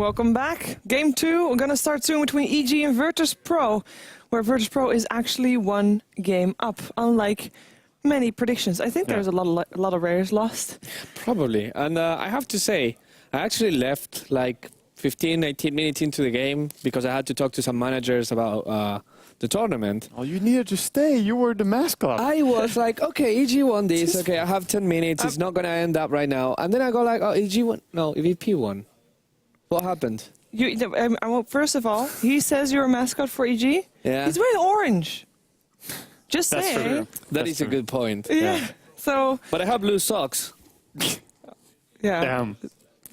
Welcome back. Game 2, we're gonna start soon between EG and Virtus.Pro, where Virtus.Pro is actually one game up, unlike many predictions. I think there's a lot of rares lost. Probably, and I have to say, I actually left like 15, 18 minutes into the game because I had to talk to some managers about the tournament. Oh, you needed to stay. You were the mascot. I was like, okay, EG won this. Okay, I have 10 minutes. It's not going to end up right now. And then I go like, oh, EG won. No, VP won. What happened? First of all, he says you're a mascot for EG. Yeah. He's wearing orange. Just saying. True. That is a good point. Yeah. So. But I have blue socks. Yeah. Damn.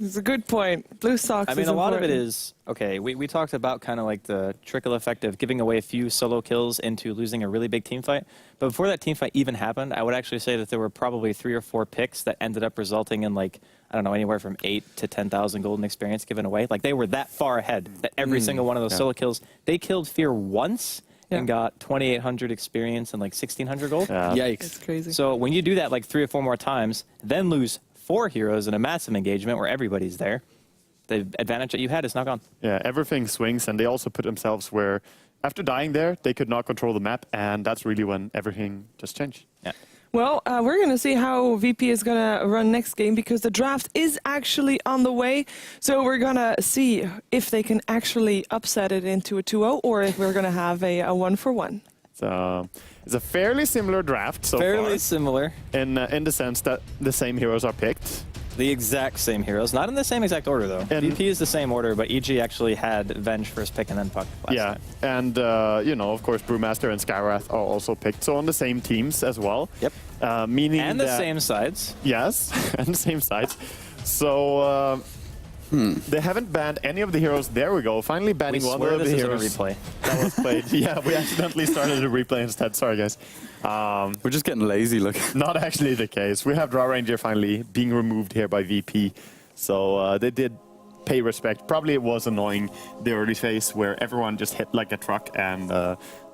It's a good point. Blue socks. I mean, is a lot of it important. is, okay, we talked about kind of like the trickle effect of giving away a few solo kills into losing a really big team fight. But before that team fight even happened, I would actually say that there were probably 3 or 4 picks that ended up resulting in like, I don't know, anywhere from 8 to 10,000 golden experience given away. Like they were that far ahead that every single one of those solo kills, they killed Fear once and got 2,800 experience and like 1,600 gold. Yikes. It's crazy. So when you do that like 3 or 4 more times, then lose 4 heroes in a massive engagement where everybody's there, the advantage that you had is now gone. Yeah, everything swings, and they also put themselves where, after dying there, they could not control the map, and that's really when everything just changed. Yeah. Well, we're going to see how VP is going to run next game because the draft is actually on the way. So we're going to see if they can actually upset it into a 2-0 or if we're going to have a 1-for-1. So it's a fairly similar draft so Fairly far, similar. in the sense that the same heroes are picked. The exact same heroes. Not in the same exact order, though. And VP is the same order, but EG actually had Venge first pick and then Puck last time. And, you know, of course, Brewmaster and Skywrath are also picked, so on the same teams as well. Yep. Meaning And the that, same sides. Yes, and the same sides. So they haven't banned any of the heroes. There we go. Finally banning one of the heroes Replay. that was played. Yeah, we accidentally started a replay instead. Sorry, guys. We're just getting lazy, look. Not actually the case. We have Draw Ranger finally being removed here by VP. So they did pay respect. Probably it was annoying the early phase where everyone just hit like a truck and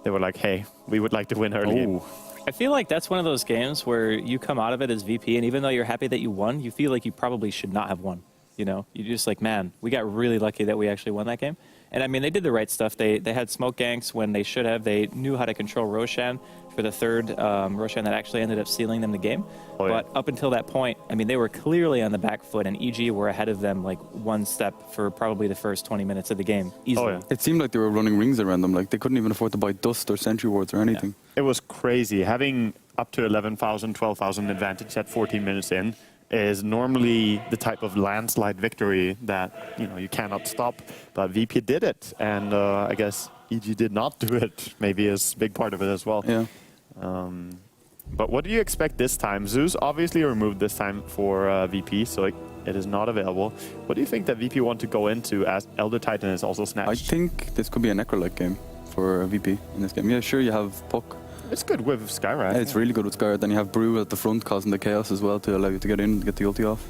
they were like, hey, we would like to win early game. I feel like that's one of those games where you come out of it as VP, and even though you're happy that you won, you feel like you probably should not have won. You know, you're just like, man, we got really lucky that we actually won that game. And I mean, they did the right stuff. They had smoke ganks when they should have. They knew how to control Roshan for the third Roshan that actually ended up sealing them the game. Oh, yeah. But up until that point, I mean, they were clearly on the back foot, and EG were ahead of them like one step for probably the first 20 minutes of the game, easily. Oh, yeah. It seemed like they were running rings around them, like they couldn't even afford to buy dust or sentry wards or anything. It was crazy. Having up to 11,000, 12,000 advantage at 14 minutes in is normally the type of landslide victory that, you know, you cannot stop. But VP did it, and I guess EG did not do it. Maybe is a big part of it as well. Yeah. But what do you expect this time? Zeus obviously removed this time for VP, so it is not available. What do you think that VP want to go into as Elder Titan is also snatched? I think this could be a Necrolike game for VP in this game. Yeah, sure, you have Puck. It's good with Skywrath. It's really good with Skywrath. Then you have Brew at the front causing the chaos as well to allow you to get in and get the ulti off.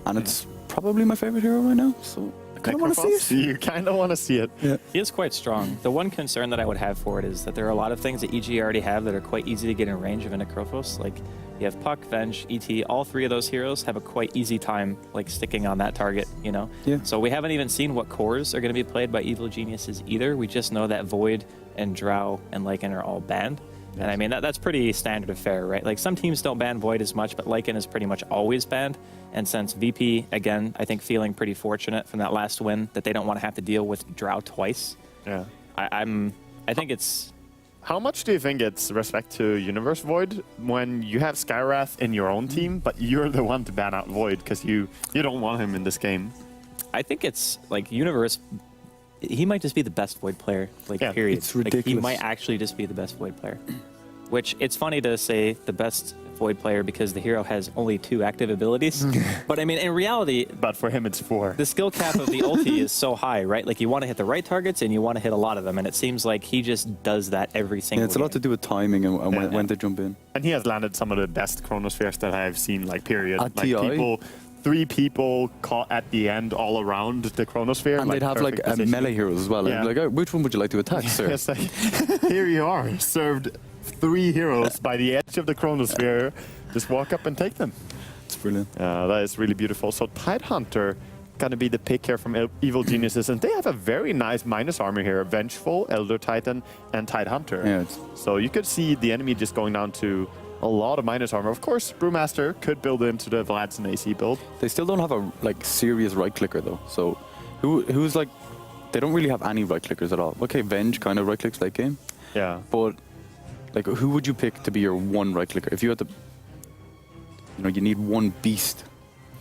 And it's probably my favorite hero right now, so I kind of want to see it. You kind of want to see it. Yeah. He is quite strong. The one concern that I would have for it is that there are a lot of things that EG already have that are quite easy to get in range of a Necrophos. Like, you have Puck, Venge, ET, all 3 of those heroes have a quite easy time like sticking on that target, you know? Yeah. So we haven't even seen what cores are going to be played by Evil Geniuses either. We just know that Void and Drow and Lycan are all banned. Yes. And I mean, that's pretty standard of fare, right? Like, some teams don't ban Void as much, but Lycan is pretty much always banned. And since VP, again, I think feeling pretty fortunate from that last win that they don't want to have to deal with Drow twice. Yeah. I think it's... How much do you think it's respect to Universe Void when you have Skywrath in your own team, but you're the one to ban out Void because you don't want him in this game? I think it's like Universe... He might just be the best Void player, like, period. It's ridiculous. Like, he might actually just be the best Void player. Which, it's funny to say the best Void player because the hero has only 2 active abilities. But I mean, in reality... But for him, it's 4. The skill cap of the ulti is so high, right? Like, you want to hit the right targets and you want to hit a lot of them. And it seems like he just does that every single Yeah, it's a lot to do with timing and when to jump in. And he has landed some of the best Chronospheres that I've seen, like, period. At like, TI? 3 people caught at the end all around the Chronosphere. And they'd have like melee heroes as well. Yeah. Like, oh, which one would you like to attack, sir? Yes, here you are, served 3 heroes by the edge of the Chronosphere. Just walk up and take them. It's brilliant. That is really beautiful. So Tidehunter going to be the pick here from Evil Geniuses, and they have a very nice minus armor here: Vengeful, Elder Titan, and Tidehunter. Yeah, So you could see the enemy just going down to a lot of minus armor. Of course, Brewmaster could build into the Vladson AC build. they still don't have a serious right clicker though. So who's like, they don't really have any right clickers at all. Okay, Venge kind of right clicks late game, Yeah. but like who would you pick to be your one right clicker if you had to? You need one beast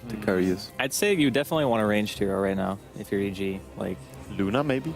to carry this. I'd say you definitely want a ranged hero right now if you're EG. Like, Luna, maybe?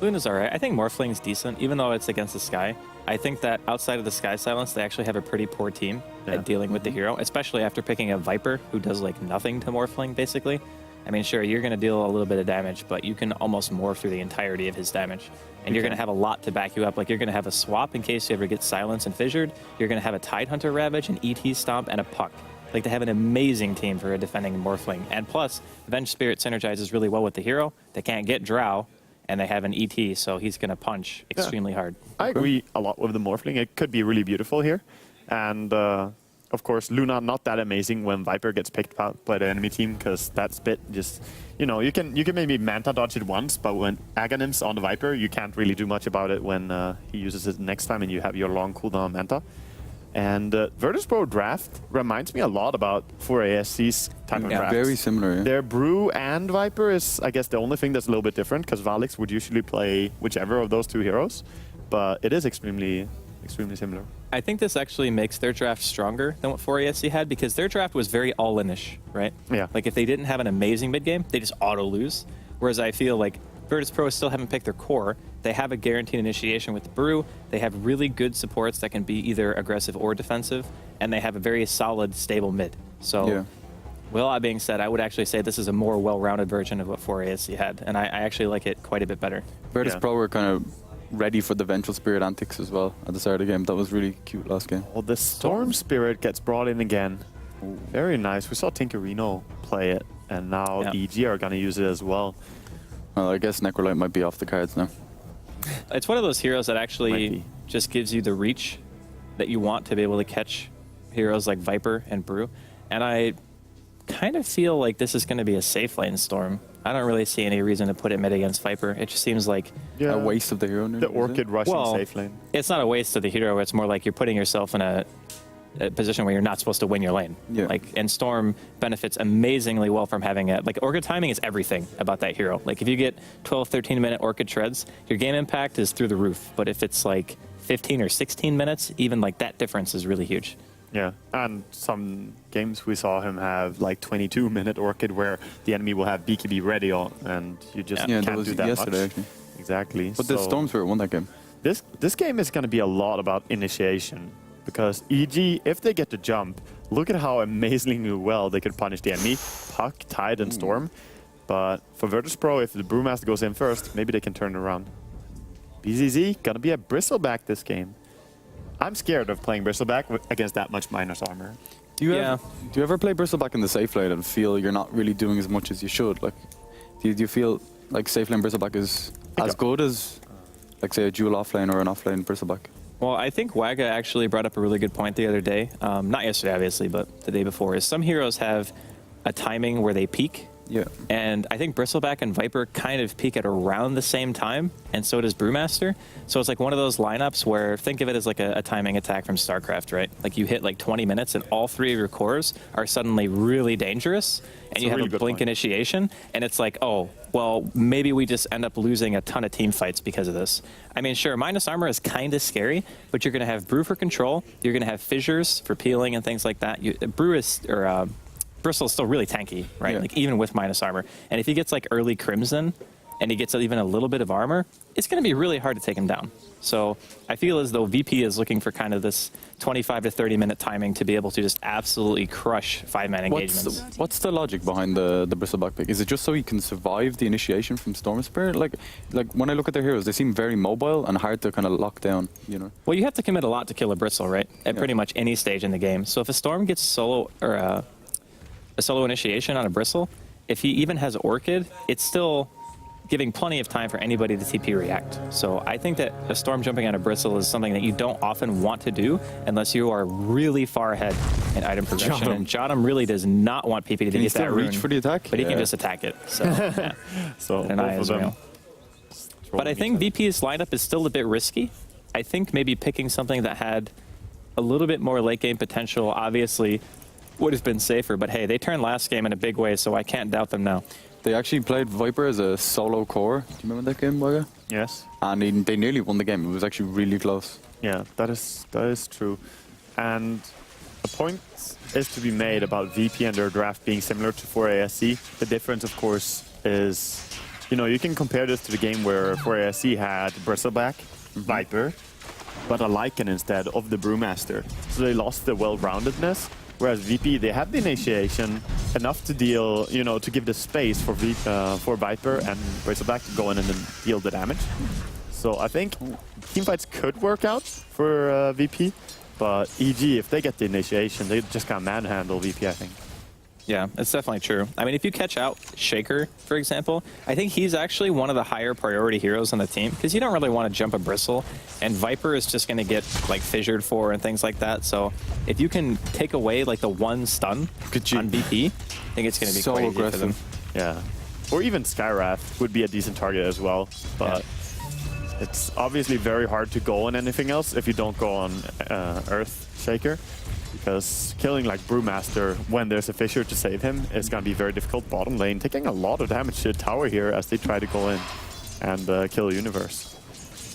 Luna's alright. I think Morphling's decent, even though it's against the Sky. I think that outside of the Sky Silence, they actually have a pretty poor team at dealing with the hero, especially after picking a Viper who does like nothing to Morphling, basically. I mean, sure, you're going to deal a little bit of damage, but you can almost morph through the entirety of his damage. And you're going to have a lot to back you up. Like, you're going to have a swap in case you ever get silenced and fissured. You're going to have a Tidehunter Ravage, an ET Stomp, and a Puck. Like, they have an amazing team for a defending Morphling. And plus, Venge Spirit synergizes really well with the hero. They can't get Drow, and they have an ET, so he's going to punch extremely hard. I agree a lot with the Morphling. It could be really beautiful here. And, of course, Luna not that amazing when Viper gets picked out by the enemy team, because that spit just, you can maybe Manta dodge it once, but when Aghanims on the Viper, you can't really do much about it when he uses it next time and you have your long cooldown Manta. And Virtus.Pro draft reminds me a lot about 4ASC's type of draft. Very similar. Yeah. Their Brew and Viper is, I guess, the only thing that's a little bit different, because Valix would usually play whichever of those two heroes, but it is extremely similar. I think this actually makes their draft stronger than what 4ASC had, because their draft was very all-in-ish, right? Yeah. Like, if they didn't have an amazing mid-game, they just auto-lose. Whereas I feel like Virtus.Pro still haven't picked their core. They have a guaranteed initiation with the Brew. They have really good supports that can be either aggressive or defensive, and they have a very solid, stable mid. So, with all that being said, I would actually say this is a more well-rounded version of what 4ASC had, and I actually like it quite a bit better. Virtus.Pro were kind of ready for the Vengeful Spirit antics as well at the start of the game. That was really cute last game. Well, the Storm Spirit gets brought in again. Very nice. We saw Tinkerino play it, and now EG are going to use it as well. Well, I guess Necrolite might be off the cards now. It's one of those heroes that actually just gives you the reach that you want to be able to catch heroes like Viper and Brew. And I kind of feel like this is going to be a safe lane Storm. I don't really see any reason to put it mid against Viper. It just seems like a waste of the hero. The Orchid rushing safe lane. It's not a waste of the hero. It's more like you're putting yourself in a position where you're not supposed to win your lane. Yeah. Like, and Storm benefits amazingly well from having it. Like, Orchid timing is everything about that hero. Like, if you get 12, 13-minute Orchid treads, your game impact is through the roof. But if it's like 15 or 16 minutes, even like that difference is really huge. Yeah, and some games we saw him have like 22-minute Orchid where the enemy will have BKB ready on, and you just can't do that yesterday, much. Actually. Exactly. But the Storm Spirit won that game. This game is going to be a lot about initiation, because EG, if they get the jump, look at how amazingly well they could punish the enemy. Puck, Tide, and Storm. But for Virtus.Pro, if the Brewmaster goes in first, maybe they can turn it around. BZZ, gonna be a Bristleback this game. I'm scared of playing Bristleback against that much minus armor. Do you ever play Bristleback in the safe lane and feel you're not really doing as much as you should? Like, do you feel like safe lane Bristleback is as good as, like, say, a dual offlane or an offlane Bristleback? Well, I think Wagga actually brought up a really good point the other day. Not yesterday, obviously, but the day before. Is some heroes have a timing where they peak. Yeah. And I think Bristleback and Viper kind of peak at around the same time, and so does Brewmaster. So it's like one of those lineups where, think of it as like a timing attack from StarCraft, right? Like, you hit like 20 minutes and all three of your cores are suddenly really dangerous, and you have a blink initiation, and it's like, oh, well, maybe we just end up losing a ton of team fights because of this. I mean, sure, minus armor is kind of scary, but you're going to have Brew for control, you're going to have fissures for peeling and things like that. Bristol is still really tanky, right? Yeah. Like, even with minus armor. And if he gets like early Crimson and he gets even a little bit of armor, it's going to be really hard to take him down. So I feel as though VP is looking for kind of this 25 to 30 minute timing to be able to just absolutely crush 5-man engagements. What's the logic behind the Bristleback pick? Is it just so he can survive the initiation from Storm Spirit? Like when I look at their heroes, they seem very mobile and hard to kind of lock down, you know? Well, you have to commit a lot to kill a Bristle, right? At pretty much any stage in the game. So if a Storm gets solo or a solo initiation on a Bristle, if he even has Orchid, it's still giving plenty of time for anybody to TP react. So I think that a Storm jumping on a Bristle is something that you don't often want to do unless you are really far ahead in item progression. And Jotum really does not want PP to get that rune. Reach for the attack? But he can just attack it. So, yeah. So An both eye of is them. real. But I think VP's lineup is still a bit risky. I think maybe picking something that had a little bit more late game potential obviously would have been safer. But hey, they turned last game in a big way, so I can't doubt them now. They actually played Viper as a solo core. Do you remember that game, Boga? Yes. And they nearly won the game. It was actually really close. Yeah, that is true. And a point is to be made about VP and their draft being similar to 4ASC. The difference, of course, is, you know, you can compare this to the game where 4ASC had Bristleback, Viper, but a Lycan instead of the Brewmaster. So they lost the well-roundedness. Whereas VP, they have the initiation enough to deal, you know, to give the space for Viper and Bristleback to go in and then deal the damage. So I think teamfights could work out for VP, but EG, if they get the initiation, they just can't manhandle VP, I think. Yeah, it's definitely true. I mean, if you catch out Shaker, for example, I think he's actually one of the higher priority heroes on the team because you don't really want to jump a Bristle, and Viper is just going to get like fissured for and things like that. So if you can take away like the one stun on VP, I think it's going to be so quite aggressive. easy for them. Yeah. Or even Skywrath would be a decent target as well, but it's obviously very hard to go on anything else if you don't go on Earth Shaker. Because killing like Brewmaster when there's a fissure to save him is going to be very difficult. Bottom lane taking a lot of damage to the tower here as they try to go in and kill Universe.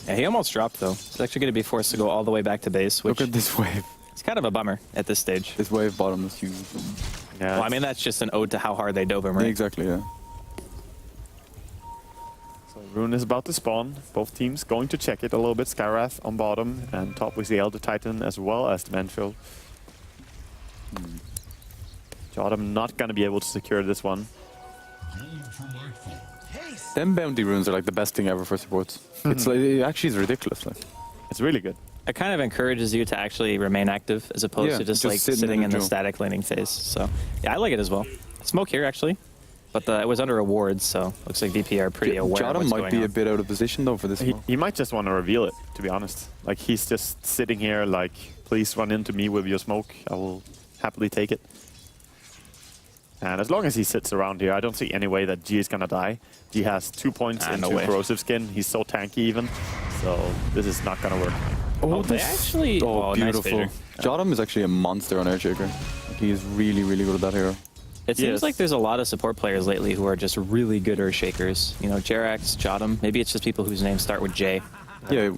Yeah, he almost dropped though. He's actually going to be forced to go all the way back to base, which Look at this wave. is kind of a bummer at this stage. This wave bottom is huge. Yeah, Well, I mean, that's just an ode to how hard they dope him, right? Exactly, yeah. so Rune is about to spawn. Both teams going to check it a little bit. Skywrath on bottom and top with the Elder Titan as well as the Ventral. Jotum not going to be able to secure this one. Them bounty runes are like the best thing ever for supports. It's like, it actually is ridiculous. Like. It's really good. It kind of encourages you to actually remain active as opposed Yeah, to just just like sitting sitting in in the the jungle. static laning phase. So yeah, I like it as well. Smoke here actually, but it was under awards, so looks like VP are pretty aware of Jotum what's might going be on. a bit out of position though for this one. He might just want to reveal it, to be honest. Like he's just sitting here like, please run into me with your smoke. I will happily take it. And as long as he sits around here, I don't see any way that G is going to die. G has 2 points into no way. corrosive skin. He's so tanky even. So this is not going to work. Oh, they actually... Oh, nice beautiful. Vader. Jotum is actually a monster on Airshaker. Like, he is really, really good at that hero. It seems Yes. like there's a lot of support players lately who are just really good Earthshakers. You know, Jerax, Jotum. Maybe it's just people whose names start with J. Yeah,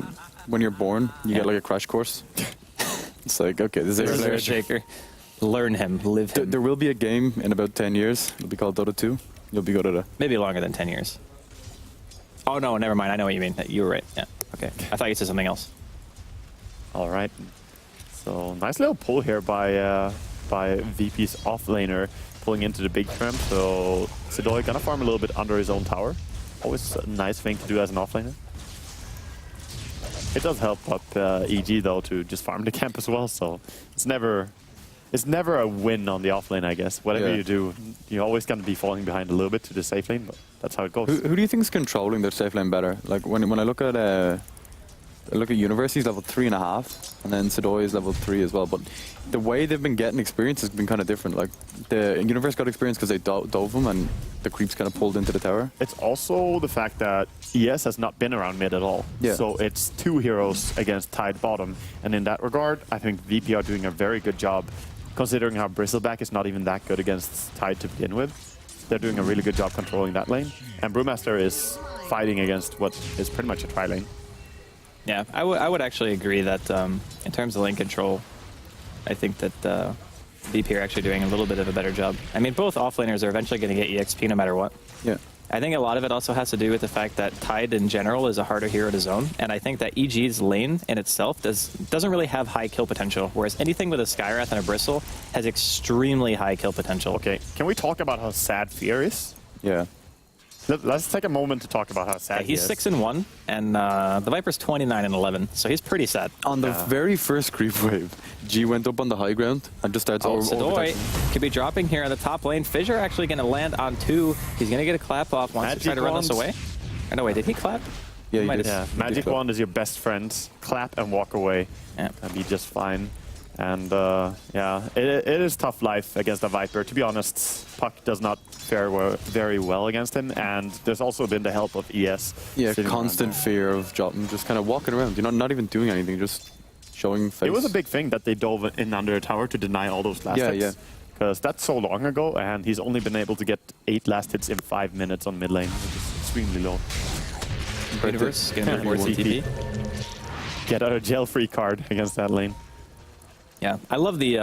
when you're born, you get like a crash course. It's like, okay, this This is is Airshaker. Earthshaker. Learn him, live him. There will be a game in about 10 years. It'll be called Dota 2. You'll be good at it. Maybe longer than 10 years. Oh, no, never mind. I know what you mean. You were right. Yeah, okay. I thought you said something else. All right. So nice little pull here by VP's offlaner pulling into the big tramp. So Sidoi gonna farm a little bit under his own tower. Always a nice thing to do as an offlaner. It does help up EG though to just farm the camp as well. So it's never a win on the offlane, I guess. Whatever you do, you're always gonna be falling behind a little bit to the safe lane, but that's how it goes. Who do you think is controlling their safe lane better? Like when I look at Universe, he's level 3.5, and then Sidoi is level 3 as well. But the way they've been getting experience has been kind of different. Like the Universe got experience because they dove him, and the creeps kind of pulled into the tower. It's also the fact that ES has not been around mid at all. Yeah. So it's 2 heroes against Tide bottom. And in that regard, I think VP are doing a very good job, considering how Bristleback is not even that good against Tide to begin with. They're doing a really good job controlling that lane. And Brewmaster is fighting against what is pretty much a tri lane. Yeah, I would actually agree that in terms of lane control, I think that VP are actually doing a little bit of a better job. I mean, both offlaners are eventually going to get EXP no matter what. Yeah. I think a lot of it also has to do with the fact that Tide in general is a harder hero to zone, and I think that EG's lane in itself doesn't really have high kill potential, whereas anything with a Skywrath and a Bristle has extremely high kill potential. Okay, can we talk about how sad Fear is? Yeah. Let's take a moment to talk about how sad Yeah, he's he is. 6-1, and the Viper's 29-11, so he's pretty sad. On the very first creep wave, G went up on the high ground and just starts Sidoi could be dropping here on the top lane. Fissure actually going to land on 2. He's going to get a clap off once to try to run this away. Oh, no, wait, did he clap? Yeah, Might you did. have- Yeah, Magic Wand is your best friend. Clap and walk away. Yeah. And be just fine. And yeah, it is tough life against a Viper. To be honest, Puck does not fare very well against him. And there's also been the help of ES. Yeah, sitting around constant there. fear of Jotun just kind of walking around. You're not even doing anything, just showing face. It was a big thing that they dove in under a tower to deny all those last Yeah, hits. yeah. Because that's so long ago, and he's only been able to get 8 last hits in 5 minutes on mid lane, which is extremely low. Universe, getting a more TP. TP. Get out of jail free card against that lane. Yeah, I love the,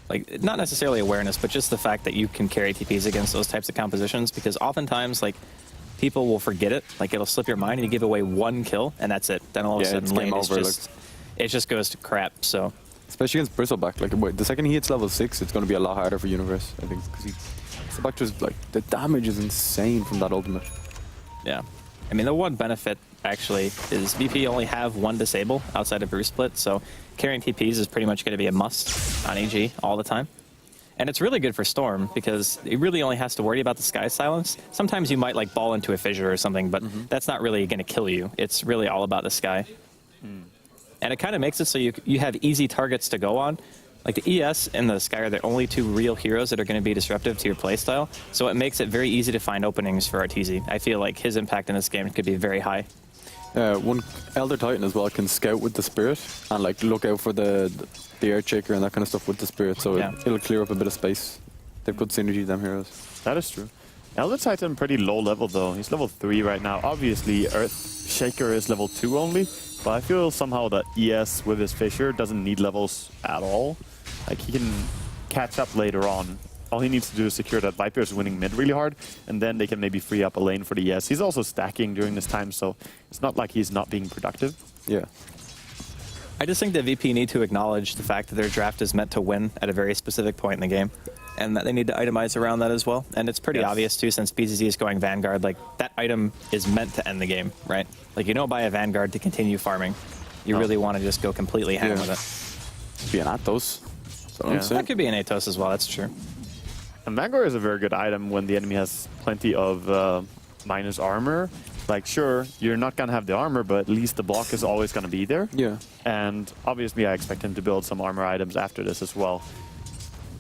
like, not necessarily awareness, but just the fact that you can carry TPs against those types of compositions, because oftentimes, like, people will forget it. Like, it'll slip your mind and you give away 1 kill, and that's it. Then all of a Yeah, sudden, it's game lane is over, just, it just goes to crap, so. Especially against Bristleback. Like, wait, the second he hits level 6, it's going to be a lot harder for Universe, I think. Because Bristleback just, like, the damage is insane from that ultimate. Yeah. I mean, the one benefit, actually, is VP only have 1 disable outside of Bruce Split, so carrying TPs is pretty much going to be a must on AG all the time. And it's really good for Storm, because it really only has to worry about the Sky Silence. Sometimes you might, like, ball into a fissure or something, but that's not really going to kill you. It's really all about the Sky. And it kind of makes it so you have easy targets to go on. Like, the ES and the Sky are the only 2 real heroes that are going to be disruptive to your playstyle, so it makes it very easy to find openings for Arteezy. I feel like his impact in this game could be very high. One Elder Titan as well can scout with the Spirit and, like, look out for the Earth Shaker and that kind of stuff with the Spirit, so Yeah. it'll clear up a bit of space. They've good synergy, them heroes. That is true. Elder Titan pretty low level though. He's level 3 right now. Obviously, Earth Shaker is level 2 only, but I feel somehow that ES with his Fissure doesn't need levels at all. Like, he can catch up later on. All he needs to do is secure that Viper is winning mid really hard, and then they can maybe free up a lane for the ES. He's also stacking during this time, so it's not like he's not being productive. Yeah. I just think that VP need to acknowledge the fact that their draft is meant to win at a very specific point in the game, and that they need to itemize around that as well. And it's pretty Yes. obvious too, since BZZ is going Vanguard. Like, that item is meant to end the game, right? Like, you don't buy a Vanguard to continue farming. You really want to just go completely ham Yeah. with it. Be an Athos. So Yeah. I'm saying. That could be an Atos as well. That's true. And Vanguard is a very good item when the enemy has plenty of minus armor. Like, sure, you're not going to have the armor, but at least the block is always going to be there. Yeah. And obviously, I expect him to build some armor items after this as well.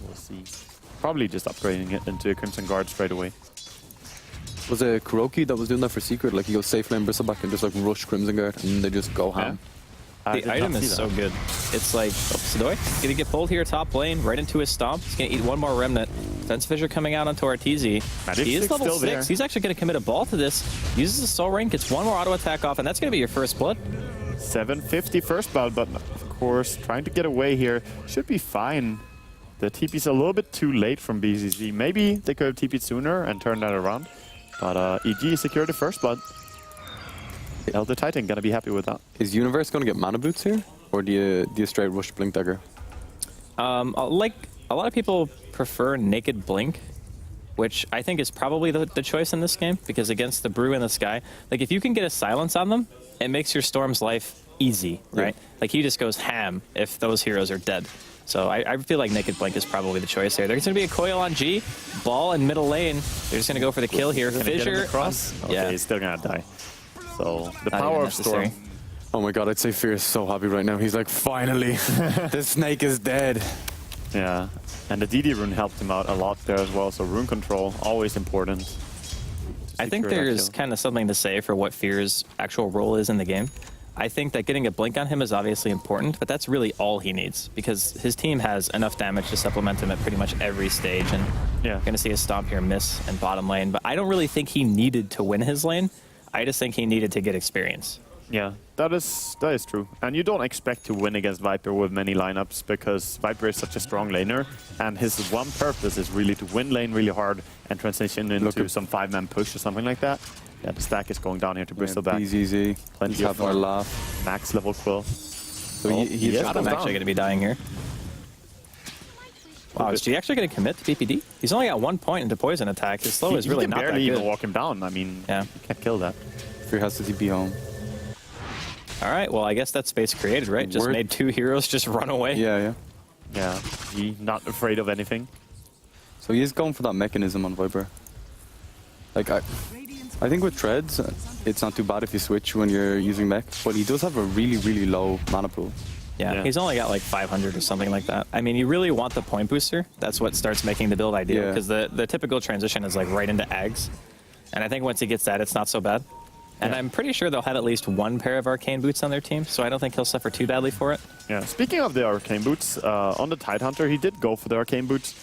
We'll see. Probably just upgrading it into a Crimson Guard straight away. Was it Kuroki that was doing that for Secret? Like, he goes safe lane Bristleback and just, like, rush Crimson Guard, and they just go ham. I did The not item see is that. so good. It's like, Sidoi, gonna get pulled here top lane, right into his stomp. He's gonna eat 1 more remnant. Sense Fissure coming out onto Arteezy. Magic He is Stick's level still 6. there. He's actually gonna commit a ball to this. Uses the soul ring, gets 1 more auto attack off, and that's gonna be your first blood. 750 first blood, but of course, trying to get away here should be fine. The TP's a little bit too late from BZZ. Maybe they could have TP'd sooner and turned that around. But EG secured the first blood. Elder Titan gonna be happy with that. Is Universe going to get mana boots here? Or do you straight rush Blink Dagger? Like, a lot of people prefer Naked Blink, which I think is probably the choice in this game, because against the Brew in the Sky, like, if you can get a silence on them, it makes your Storm's life easy, right? Yeah. Like, he just goes ham if those heroes are dead. So I feel like Naked Blink is probably the choice here. There's going to be a coil on G, ball in middle lane. They're just going to go for the kill here. Gonna get him Fissure. across? Okay, Yeah. he's still gonna die. So the Not power even of Storm. necessary. Oh my god, I'd say Fear is so happy right now. He's like, finally, the snake is dead. Yeah, and the DD rune helped him out a lot there as well. So rune control, always important. to I think secure that there's kill. kind of something to say for what Fear's actual role is in the game. I think that getting a blink on him is obviously important, but that's really all he needs, because his team has enough damage to supplement him at pretty much every stage, and Yeah. you're going to see his stomp here miss in bottom lane. But I don't really think he needed to win his lane. I just think he needed to get experience. Yeah, that is true. And you don't expect to win against Viper with many lineups, because Viper is such a strong laner, and his one purpose is really to win lane really hard and transition into some 5-man push or something like that. Yeah, the stack is going down here to Bristleback. BZZ. Plenty He's of having a farm. laugh. Max level Quill. So Oh, he's yes, got I'm goes actually down. going to be dying here. Wow, is G actually going to commit to PPD? He's only got 1 point into poison attack. His slow is really he can not that barely good. even walk him down. I mean, Yeah. you can't kill that. Fear has to TP home. All right, well, I guess that's space created, right? Just Word. made 2 heroes just run away. Yeah, yeah. Yeah, he not afraid of anything. So he is going for that mechanism on Viper. Like, I think with Treads, it's not too bad if you switch when you're using mech, but he does have a really, really low mana pool. Yeah, he's only got like 500 or something like that. I mean, you really want the point booster. That's what starts making the build ideal, because the typical transition is like right into Ags. And I think once he gets that, it's not so bad. And I'm pretty sure they'll have at least one pair of Arcane Boots on their team, so I don't think he'll suffer too badly for it. Yeah, speaking of the Arcane Boots, on the Tidehunter, he did go for the Arcane Boots.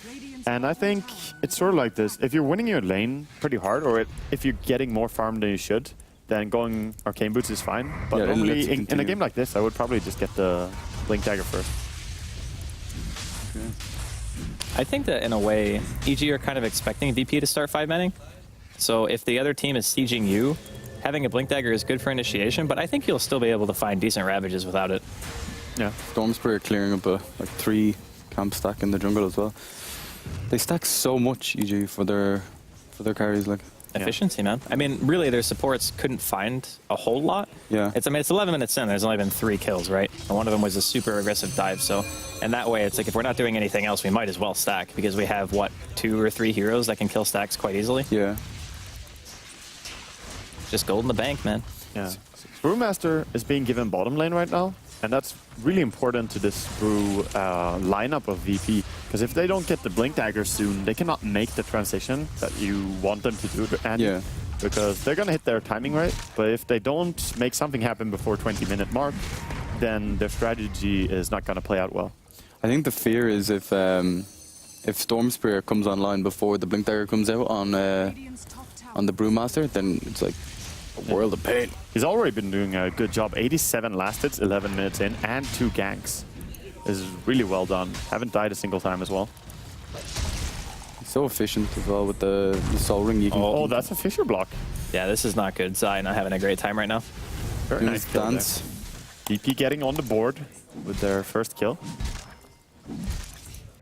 And I think it's sort of like this. If you're winning your lane pretty hard, or if you're getting more farm than you should, then going Arcane Boots is fine. But normally, in a game like this, I would probably just get the Blink Dagger first. I think that in a way, EG are kind of expecting VP to start 5-manning. So if the other team is sieging you, having a Blink Dagger is good for initiation, but I think you'll still be able to find decent Ravages without it. Yeah. Stormspear clearing up a 3 camp stack in the jungle as well. They stack so much, EG, for their carries. Like Efficiency, man. I mean, really, their supports couldn't find a whole lot. Yeah. It's 11 minutes in. There's only been 3 kills, right? And one of them was a super aggressive dive. So, and that way, it's like if we're not doing anything else, we might as well stack because we have what 2 or 3 heroes that can kill stacks quite easily. Yeah. Just gold in the bank, man. Yeah. Brewmaster is being given bottom lane right now, and that's really important to this Brew lineup of VP, because if they don't get the Blink Dagger soon, they cannot make the transition that you want them to do, Andy, because they're going to hit their timing right, but if they don't make something happen before 20-minute mark, then their strategy is not going to play out well. I think the fear is if Stormspear comes online before the Blink Dagger comes out on the Brewmaster, then it's like a world of pain. He's already been doing a good job. 87 last hits, 11 minutes in, and 2 ganks. This is really well done. Haven't died a single time as well. He's so efficient as well with the Soul Ring. You can Oh, that's a Fissure block. Yeah, this is not good. Zai not having a great time right now. Very nice kill dance. VP getting on the board with their first kill.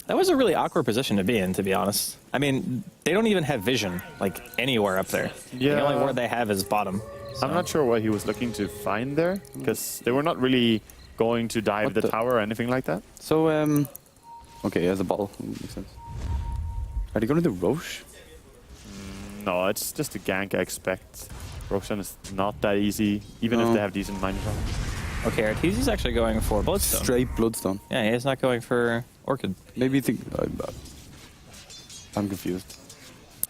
That was a really awkward position to be in, to be honest. I mean, they don't even have vision, like, anywhere up there. Yeah. The only word they have is bottom. So. I'm not sure what he was looking to find there, because they were not really going to dive the tower or anything like that. So, okay, he has a bottle. Makes sense. Are they going to do Roche? No, it's just a gank, I expect. Roshan is not that easy, even if they have decent mining power. Okay, Arteezy's actually going for Bloodstone. Straight Bloodstone. Yeah, he's not going for Orchid. Maybe you think... I'm confused.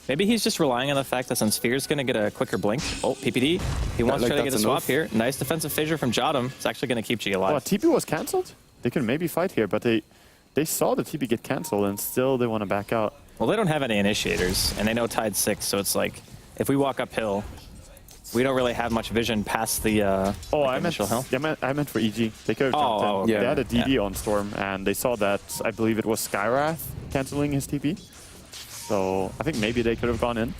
Maybe he's just relying on the fact that since Fear's going to get a quicker blink. Oh, PPD. He wants to try to get a swap here. Nice defensive fissure from Jodam. It's actually going to keep G alive. Well, TP was cancelled? They could maybe fight here, but they saw the TP get cancelled and still they want to back out. Well, they don't have any initiators, and they know Tide's 6, so it's like, if we walk uphill, we don't really have much vision past the initial hill. Yeah, I meant for EG. They could have jumped in. okay. They had a DD on Storm, and they saw that, I believe it was Skywrath cancelling his TP. So I think maybe they could have gone in.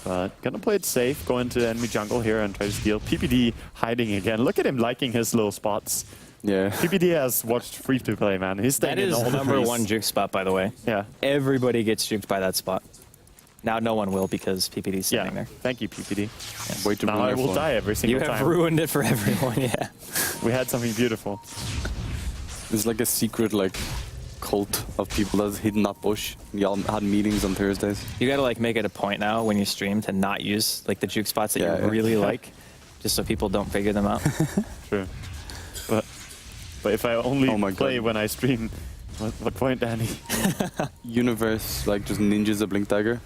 But gonna play it safe, go into enemy jungle here and try to steal. PPD hiding again. Look at him liking his little spots. Yeah. PPD has watched free-to-play, man. He's staying in all the number trees. 1 juke spot, by the way. Yeah. Everybody gets juked by that spot. Now no one will because PPD's standing there. Thank you, PPD. Yes. Way to Now I will die every single You time. have ruined it for everyone, yeah. We had something beautiful. There's like a secret like cult of people that's hidden that bush. Y'all had meetings on Thursdays. You gotta like make it a point now when you stream to not use like the juke spots that you really like, just so people don't figure them out. True. But if I only play when I stream, what point, Danny? Universe like just ninjas a Blink Dagger.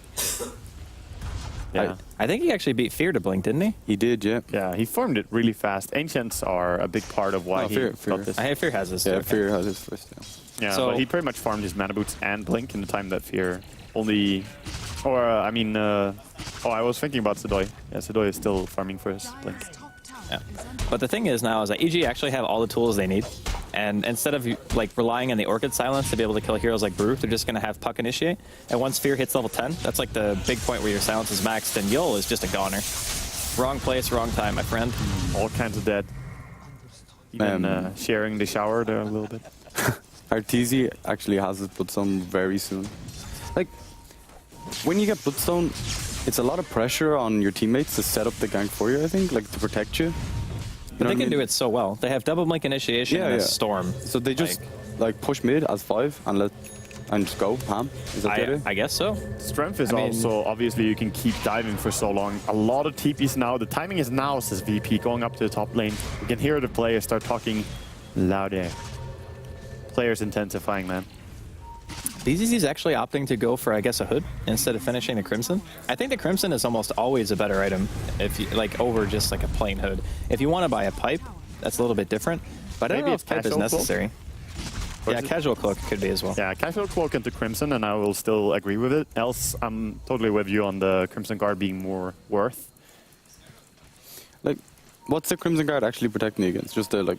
Yeah. I think he actually beat Fear to blink, didn't he? He did, yeah. Yeah, he formed it really fast. Ancients are a big part of why he got this. Fear has this. Yeah, Fear has his first. Yeah, So- but he pretty much farmed his mana boots and blink in the time that Fear only... Or, I was thinking about Sedoy. Yeah, Sedoy is still farming for his blink. Yeah. But the thing is now is that EG actually have all the tools they need. And instead of like relying on the Orchid Silence to be able to kill heroes like Brew, they're just going to have Puck initiate. And once Fear hits level 10, that's like the big point where your silence is maxed, and Yul is just a goner. Wrong place, wrong time, my friend. All kinds of dead. Even sharing the shower there a little bit. Arteezy actually has his Bloodstone very soon. Like, when you get Bloodstone, it's a lot of pressure on your teammates to set up the gank for you, I think, like to protect you. But they can do it so well. They have double blink initiation and a storm. So they just like push mid as 5 and let and just go ham? Is that the idea? I guess so. Strength is I mean- also, obviously, you can keep diving for so long. A lot of TPs now. The timing is now, says VP, going up to the top lane. You can hear the players start talking louder. Players intensifying, man. BZZ is actually opting to go for, I guess, a hood instead of finishing the Crimson. I think the Crimson is almost always a better item if you like over just like a plain hood. If you want to buy a pipe, that's a little bit different. But I don't Maybe know it's if pipe is casual cloak? necessary. Or Yeah, is it- casual cloak could be as well. Yeah, casual cloak into Crimson, and I will still agree with it. Else, I'm totally with you on the Crimson Guard being more worth. Like, what's the Crimson Guard actually protecting you against? Just the like.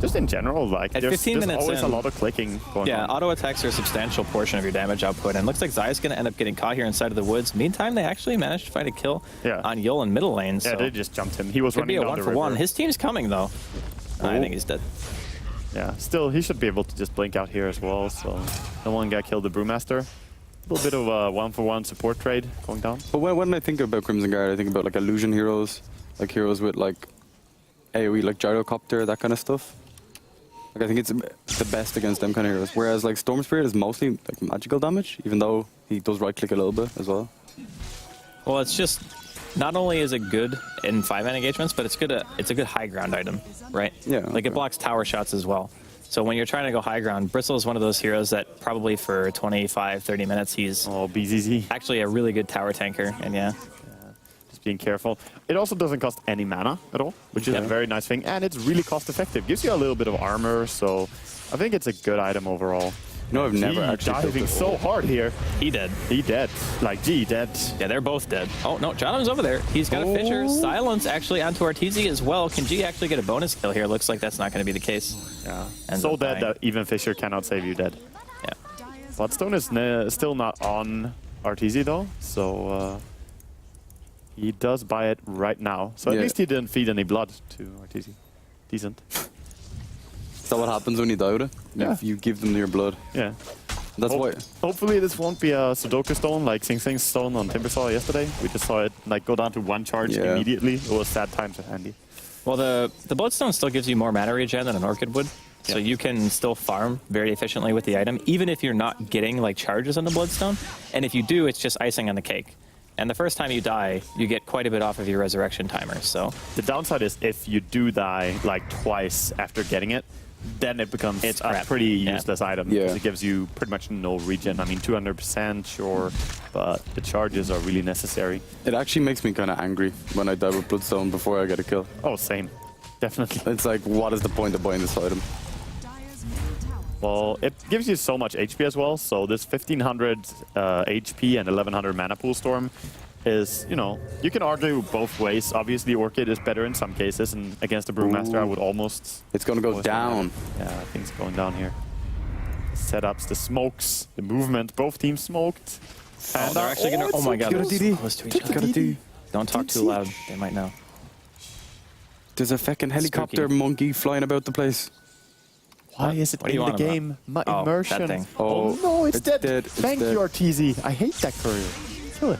Just in general, like, At there's 15 minutes always in- a lot of clicking going Yeah, on. auto attacks are a substantial portion of your damage output, and looks like Zai's going to end up getting caught here inside of the woods. Meantime, they actually managed to find a kill on Yul in middle lane. Yeah, So they just jumped him. He was could be running a down the 1-for-1. river. His team's coming though. I Oh. think he's dead. Yeah, still, he should be able to just blink out here as well, so no one got killed the Brewmaster. A little bit of a 1-for-1 support trade going down. But when I think about Crimson Guard, I think about like illusion heroes, like heroes with like AoE, like gyrocopter, that kind of stuff. Like I think it's the best against them kind of heroes. Whereas like Storm Spirit is mostly like magical damage, even though he does right click a little bit as well. Well, it's just not only is it good in 5-man engagements, but it's a good high ground item, right? Yeah, Like it okay. blocks tower shots as well. So when you're trying to go high ground, Bristle is one of those heroes that probably for 25, 30 minutes he's Oh, BZZ. actually a really good tower tanker, and yeah. Just being careful. It also doesn't cost any mana at all, which is a very nice thing, and it's really cost effective. Gives you a little bit of armor, so I think it's a good item overall. You know, I've never G actually built diving it. so hard here. He dead. He dead. Like, G dead. Yeah, they're both dead. Oh, no, Jonathan's over there. He's got a Fisher. Silence actually onto Arteezy as well. Can G actually get a bonus kill here? Looks like that's not going to be the case. Yeah. Ends So up dead dying. that even Fisher cannot save you dead. Yeah. Bloodstone is still not on Arteezy though, so he does buy it right now. So at Yeah. least he didn't feed any blood to Arteezy. Decent. Is that what happens when you die with it? Yeah. If you give them your blood. Yeah. That's why. Hopefully this won't be a Sudoku stone like Sing Sing's stone on Timbersaw yesterday. We just saw it like go down to 1 charge Yeah. immediately. It was sad times for Andy. Well, the Bloodstone still gives you more mana regen than an Orchid would. So Yeah. you can still farm very efficiently with the item, even if you're not getting like charges on the Bloodstone. And if you do, it's just icing on the cake. And the first time you die, you get quite a bit off of your resurrection timer. So The downside is if you do die like twice after getting it, then it becomes It's a crap. pretty Yeah. useless item. Yeah. Because it gives you pretty much no regen. I mean, 200%, sure, but the charges are really necessary. It actually makes me kind of angry when I die with Bloodstone before I get a kill. Oh, same. Definitely. It's like, what is the point of buying this item? Well, it gives you so much HP as well. So this 1500 HP and 1100 mana pool storm is, you know, you can argue both ways. Obviously, Orchid is better in some cases, and against the Brewmaster, I would almost... It's gonna go almost down. Yeah, I think it's going down here. Setups, the smokes, the movement. Both teams smoked. And they're actually gonna. it's Oh my god, so they're close. so close to each other. Don't talk too loud. They might know. There's a fucking helicopter Spooky. monkey flying about the place. Why is it What do you in the want about? game? My Oh, that immersion. thing. Oh, no, it's dead. It's Thank dead. you, Arteezy. I hate that courier. Kill it.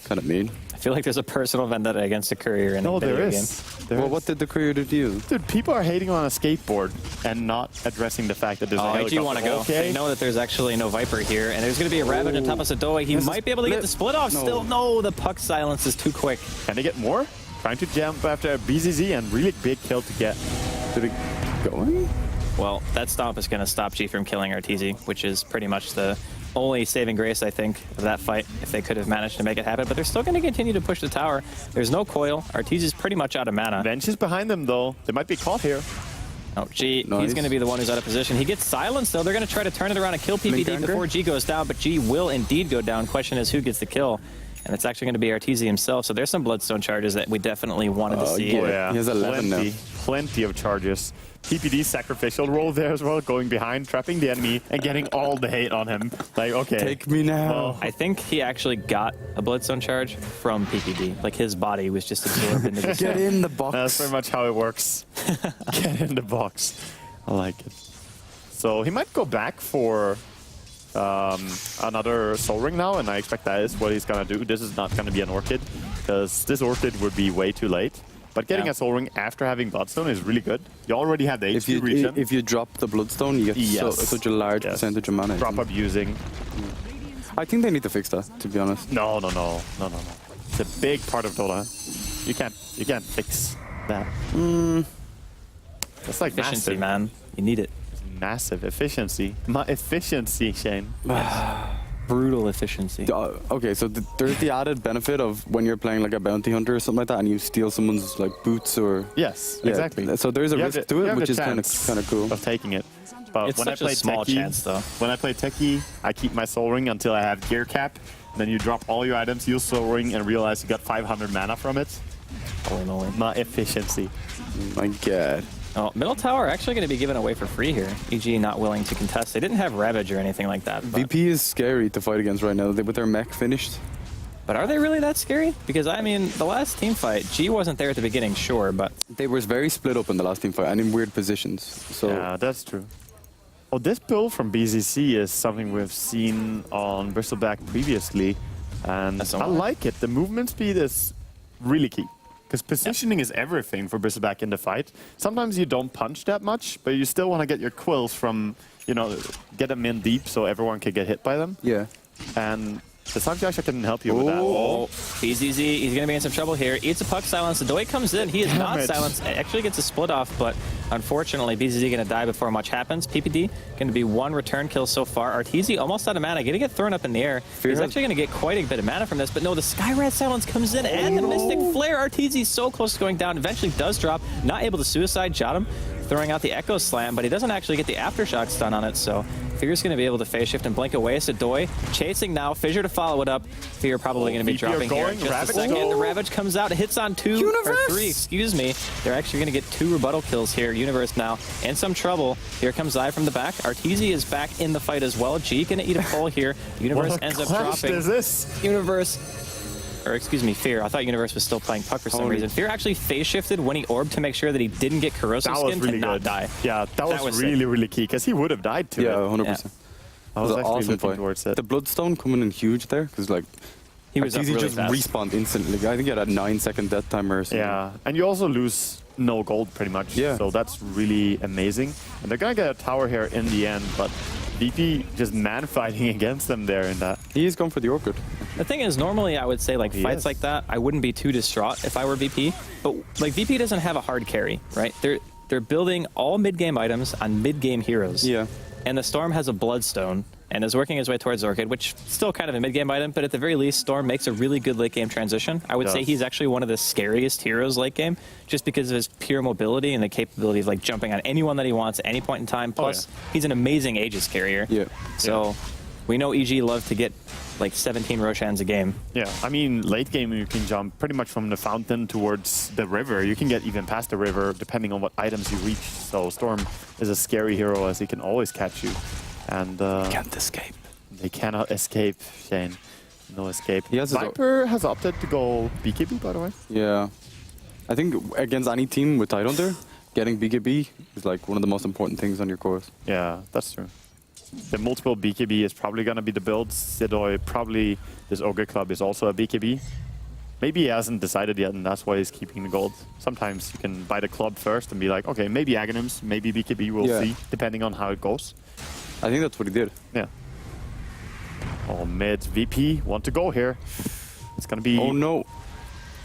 Kind of mean. I feel like there's a personal vendetta against a courier in No, a video there game. is. There Well, is. what did the courier do to you? Dude, people are hating on a skateboard and not addressing the fact that there's a Oh, helicopter. AG want to go. Okay. They know that there's actually no Viper here, and there's going to be a Ravage on top of Sadoa. He This is might be able to get the split off No. still. No, the puck silence is too quick. Can they get more? Trying to jump after a BZZ and really big kill to get. Did it going? Well, that stomp is going to stop G from killing Arteezy, which is pretty much the only saving grace, I think, of that fight, if they could have managed to make it happen. But they're still going to continue to push the tower. There's no coil. Arteezy's pretty much out of mana. Bench is behind them though. They might be caught here. Oh, G, Nice. he's going to be the one who's out of position. He gets silenced, though. They're going to try to turn it around and kill PPD Link before anchor? G goes down, but G will indeed go down. Question is who gets the kill. And it's actually going to be Arteezy himself. So there's some Bloodstone charges that we definitely wanted to see. yeah. He has 11 now. Plenty of charges. PPD sacrificial role there as well, going behind, trapping the enemy, and getting all the hate on him. Like, okay. Take me now. Well, I think he actually got a Bloodstone charge from PPD. Like his body was just absorbed into the Get in the box. that's very much how it works. Get in the box. I like it. So he might go back for another Soul Ring now, and I expect that is what he's gonna do. This is not gonna be an Orchid, because this Orchid would be way too late. But getting Yeah. a Soul Ring after having Bloodstone is really good. You already have the If HP regen. you drop the Bloodstone, you get Yes. such a large Yes. percentage of mana. Drop abusing. I think they need to fix that, to be honest. No. It's a big part of Dota. You can't fix that. That's like Efficiency, massive. man. You need it. Massive efficiency. My efficiency, Shane. Brutal efficiency. Okay, so there's the added benefit of when you're playing like a bounty hunter or something like that, and you steal someone's like boots or Yes, Yeah, exactly. So there's a You have risk the- to you it, have which the is kind chance of cool. of taking it. But It's when such I play a small techie, chance, though. when I play techie, I keep my Soul Ring until I have gear cap. Then you drop all your items, use Soul Ring, and realize you got 500 mana from it. Holy moly. My efficiency. My God. Oh, middle tower actually going to be given away for free here. EG not willing to contest. They didn't have Ravage or anything like that. But, VP is scary to fight against right now. With their mech finished. but are they really that scary? Because, I mean, the last team fight, G wasn't there at the beginning, sure, but They were very split up in the last team fight and in weird positions. So Yeah, that's true. Oh, this build from BZC is something we've seen on Bristleback previously, and That's I all right. like it. The movement speed is really key, because positioning is everything for Bristleback in the fight. Sometimes you don't punch that much, but you still want to get your quills from, get them in deep so everyone can get hit by them. yeah. And the Santiago can help you with that. oh, BZZ, he's going to be in some trouble here. Eats a puck silence. The Doi comes in. He is not Damn it. silenced. Actually gets a split off, but unfortunately, BZZ going to die before much happens. PPD going to be one return kill so far. Arteezy almost out of mana. Going to get thrown up in the air. He's actually going to get quite a bit of mana from this, but no, the Skyrad silence comes in and the Mystic Flare. Arteezy so close to going down. Eventually does drop. Not able to suicide Jottam, throwing out the Echo Slam, but he doesn't actually get the Aftershock stun on it, so Fear's going to be able to phase shift and blink away. Sadoi chasing now. Fissure to follow it up. Fear probably going to be VP are dropping here in going. just Ravage a second. go. The Ravage comes out, hits on three, excuse me. They're actually going to get 2 rebuttal kills here. Universe now in some trouble. Here comes I from the back. Arteezy is back in the fight as well. G going to eat a pull here. Universe What a ends up clash dropping. is this? Or excuse me, Fear. I thought Universe was still playing Puck for some reason. Fear actually phase shifted when he orbed to make sure that he didn't get corrosive That was skin really to not good. die. Yeah, that was really, sick. really key, because he would have died to Yeah, it. 100%. I was It was an actually awesome looking fight. towards it. The Bloodstone coming in huge there, because like He was up Arteezy really just fast. respawned instantly. I think he had a 9-second death timer or something. Yeah, and you also lose no gold pretty much. Yeah. So that's really amazing. And they're gonna get a tower here in the end, but VP just man fighting against them there in that. He's gone for the Orchid. The thing is, normally I would say like He fights is. like that, I wouldn't be too distraught if I were VP. But like VP doesn't have a hard carry, right? They're building all mid-game items on mid-game heroes. Yeah. And the Storm has a Bloodstone and is working his way towards Orchid, which is still kind of a mid-game item, but at the very least, Storm makes a really good late-game transition. I would say Does. he's actually one of the scariest heroes late game, just because of his pure mobility and the capability of like jumping on anyone that he wants at any point in time. Plus, he's an amazing Aegis carrier. Yeah. So we know EG love to get like 17 Roshans a game. Yeah, I mean, late game you can jump pretty much from the fountain towards the river. You can get even past the river depending on what items you reach. So Storm is a scary hero as he can always catch you. And Can't escape. they cannot escape, Shane. No escape. He has his Viper has opted to go BKB, by the way. Yeah. I think against any team with Tidehunter, getting BKB is like one of the most important things on your course. Yeah, that's true. The multiple BKB is probably going to be the build. Sidoi, probably this Ogre Club is also a BKB. Maybe he hasn't decided yet, and that's why he's keeping the gold. Sometimes you can buy the club first and be like, okay, maybe Aghanims, maybe BKB, we'll Yeah. see, depending on how it goes. I think that's what he did. Yeah. Oh, mid VP want to go here. It's going to be... Oh no.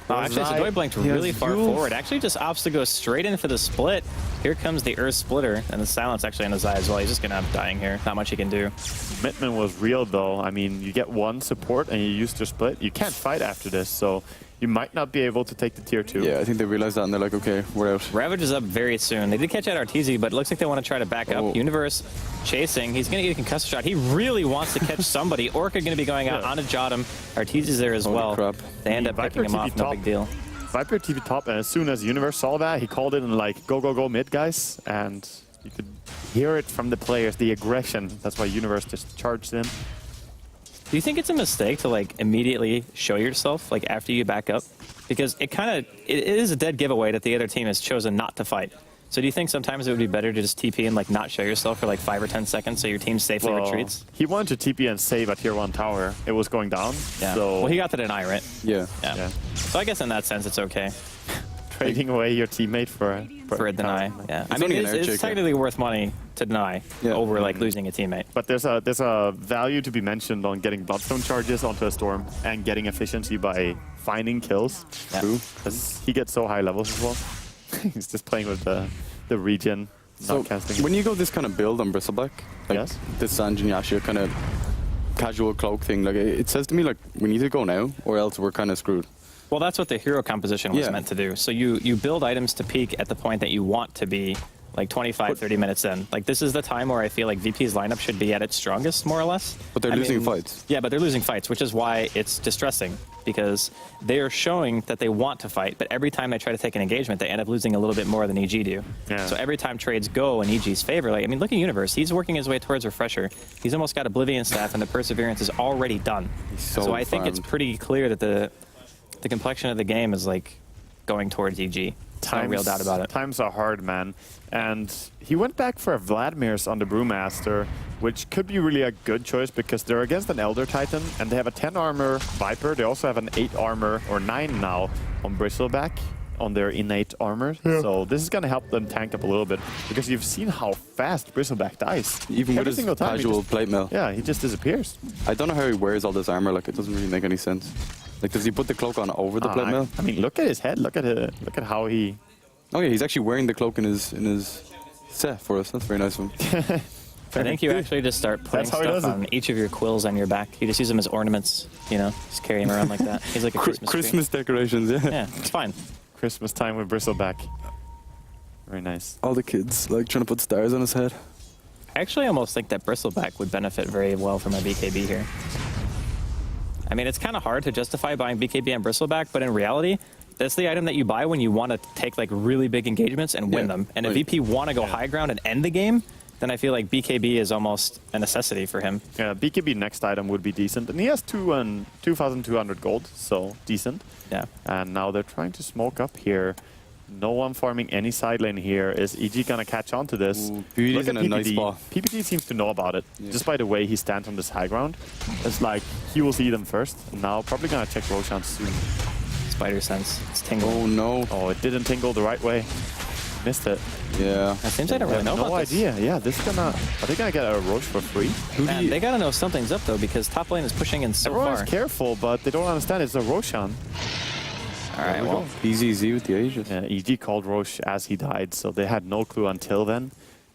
Oh, actually, Right. Sadoi blanked He has really far Jules. forward. Actually, just opts to go straight in for the split. Here comes the Earth Splitter, and the silence actually on his eye as well. He's just going to end up dying here. Not much he can do. Commitment was real, though. I mean, you get one support and you use your split. You can't fight after this, so you might not be able to take the tier 2. Yeah, I think they realized that and they're like, okay, we're out. Ravage is up very soon. They did catch out Arteezy, but it looks like they want to try to back up. Oh. Universe chasing. He's going to get a concussive shot. He really wants to catch somebody. Orca going to be going out Yeah. onto Jottam. Arteezy's there as Holy well. crap. They end up Viper picking him TP off. No top. big deal. Viper TV top, and as soon as Universe saw that, he called it and like, go, go, go mid, guys. And you could hear it from the players, the aggression. That's why Universe just charged in. Do you think it's a mistake to like immediately show yourself like after you back up? Because it is a dead giveaway that the other team has chosen not to fight. So do you think sometimes it would be better to just TP and like not show yourself for like 5 or 10 seconds so your team safely retreats? He wanted to TP and save a tier 1 tower. It was going down. Yeah. So Well, he got the deny, right? Yeah. Yeah. Yeah. So I guess in that sense it's okay. Trading away your teammate for a deny. Yeah, I mean, only an air it's checker. technically worth money to deny over like losing a teammate. But there's a value to be mentioned on getting Bloodstone charges onto a Storm and getting efficiency by finding kills. Yeah. True, because he gets so high levels as well. He's just playing with the regen, So not casting. when you go this kind of build on Bristleback, like Yes. this Sanjin Yasha kind of casual cloak thing, like it says to me like we need to go now or else we're kind of screwed. Well, that's what the hero composition was Yeah. meant to do. So you build items to peak at the point that you want to be, like 25, 30 minutes in. Like this is the time where I feel like VP's lineup should be at its strongest, more or less. But they're I losing mean, fights. Yeah, but they're losing fights, which is why it's distressing, because they are showing that they want to fight, but every time they try to take an engagement, they end up losing a little bit more than EG do. Yeah. So every time trades go in EG's favor, like, I mean, look at Universe. He's working his way towards Refresher. He's almost got Oblivion staff, and the Perseverance is already done. so I think it's farmed. pretty clear that the complexion of the game is like going towards EG. No real doubt about it. Times are hard, man. And he went back for a Vladimir's on the Brewmaster, which could be really a good choice because they're against an Elder Titan and they have a 10 armor Viper. They also have an 8 armor, or 9 now, on Bristleback on their innate armor. So this is going to help them tank up a little bit because you've seen how fast Bristleback dies. Even with Every his single time he casual just- plate mail. Yeah, he just disappears. I don't know how he wears all this armor. Like it doesn't really make any sense. Like does he put the cloak on over the plate mail? I mean, look at his head. Look at how he... Oh yeah, he's actually wearing the cloak in his set for us. That's very nice of him. I think you actually just start putting That's how he stuff does it. on each of your quills on your back. You just use them as ornaments, you know, just carry them around like that. He's like a Christmas tree. Christmas decorations, yeah. Yeah, it's fine. Christmas time with Bristleback. Very nice. All the kids like trying to put stars on his head. I actually almost think that Bristleback would benefit very well from a BKB here. I mean, it's kind of hard to justify buying BKB and Bristleback, but in reality, that's the item that you buy when you want to take like really big engagements and win Yeah, them. And if right. VP want to go high ground and end the game, then I feel like BKB is almost a necessity for him. Yeah, BKB next item would be decent. And he has 2,200 gold, so decent. Yeah. And now they're trying to smoke up here. No one farming any side lane here. Is EG gonna catch on to this? Ooh, PPD Look is at in a nice spot. PPD seems to know about it, just by the way he stands on this high ground. It's like he will see them first. Now probably gonna check Roshan soon. Spider sense. It's tingle. Oh no. Oh, it didn't tingle the right way. Missed it. Yeah. It seems I don't really know No about this. idea. Yeah, this is gonna. Are they gonna get a Roche for free? Man, they gotta know something's up though, because top lane is pushing in so Everyone far. is careful, but they don't understand it's a Roshan. All right, we well, go. Easy with the Aegis. Yeah, EG called Roche as he died, so they had no clue until then.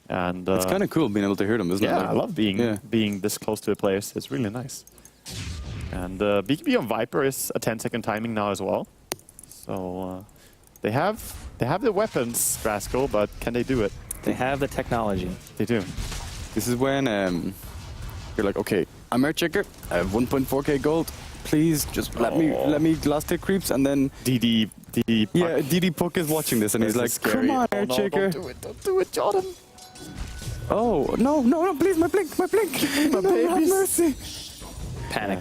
And It's kind of cool being able to hear them, isn't it? yeah, Like, I love being this close to the players. It's really nice. And BKB on Viper is a 10-second timing now as well. So they have the weapons, Rascal, but can they do it? they have the technology. They do. This is when you're like, okay, I'm Air Checker. I have 1.4k gold. Please just let me last hit creeps, and then DD yeah, DD Puck is watching this, and he's like, come on, Air no, Checker. don't do it, Jordan. Oh no, please, my blink, my no, have babies. mercy. Panic.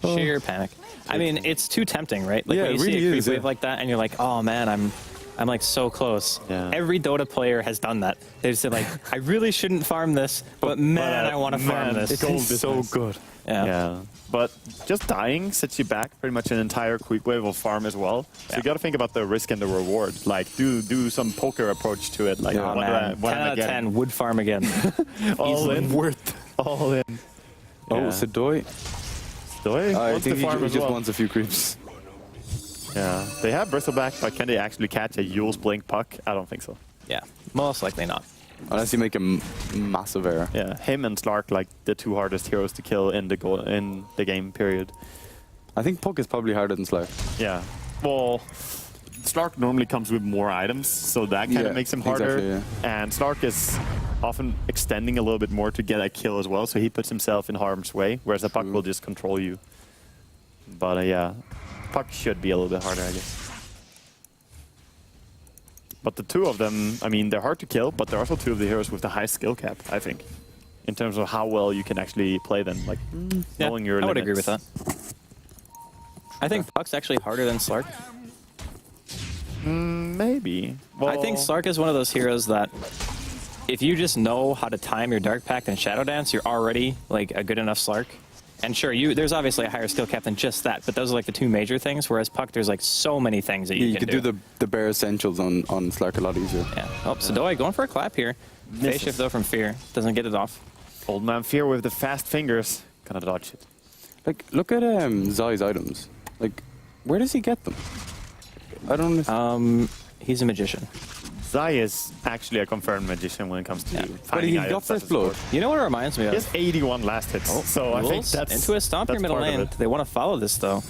Sheer panic. I mean, it's too tempting, right? Like Yeah, when you it see really a creep is, yeah. wave like that and you're like, oh man, I'm like so close. Yeah. Every Dota player has done that. They've said like, I really shouldn't farm this, but man, I want to farm this. It is so good. Yeah. Yeah, but just dying sets you back pretty much an entire quick wave of farm as well. So you got to think about the risk and the reward. Like, do some poker approach to it. Like, Yeah. Oh what, man, what 10 am I out of getting? 10 would farm again. All in. Worth. All in. Oh, Yeah. Sedoi. Stoy I wants think to he farm as just well. wants a few creeps. Yeah, they have Bristleback, but can they actually catch a Yule's Blink Puck? I don't think so. Yeah, most likely not. Unless you make a massive error. Yeah, him and Slark like the two hardest heroes to kill in the game period. I think Puck is probably harder than Slayer. Yeah, well, Slark normally comes with more items, so that kind Yeah, of makes him harder. exactly, And Slark is often extending a little bit more to get a kill as well, so he puts himself in harm's way, whereas a Puck will just control you. But yeah, Puck should be a little bit harder, I guess. But the two of them, I mean, they're hard to kill, but they're also two of the heroes with the highest skill cap, I think, in terms of how well you can actually play them, like knowing your I would limits. agree with that. I think Puck's actually harder than Slark. Maybe. Well, I think Slark is one of those heroes that if you just know how to time your Dark Pact and Shadow Dance, you're already like a good enough Slark. And sure, there's obviously a higher skill cap than just that, but those are like the two major things, whereas Puck, there's like so many things that you can could do the bare essentials on Slark a lot easier. Yeah. Oh, Sadoi going for a clap here. Phase shift though from Fear. Doesn't get it off. Old man Fear with the fast fingers. Gonna dodge it. Like, look at Zai's items. Like, where does he get them? I don't understand. He's a magician. Zai is actually a confirmed magician when it comes to But finding he items got at first the blood. sport. You know what it reminds me of? He has 81 last hits, so I think Rules that's into a stomp your that's middle part of lane. it. They want to follow this though.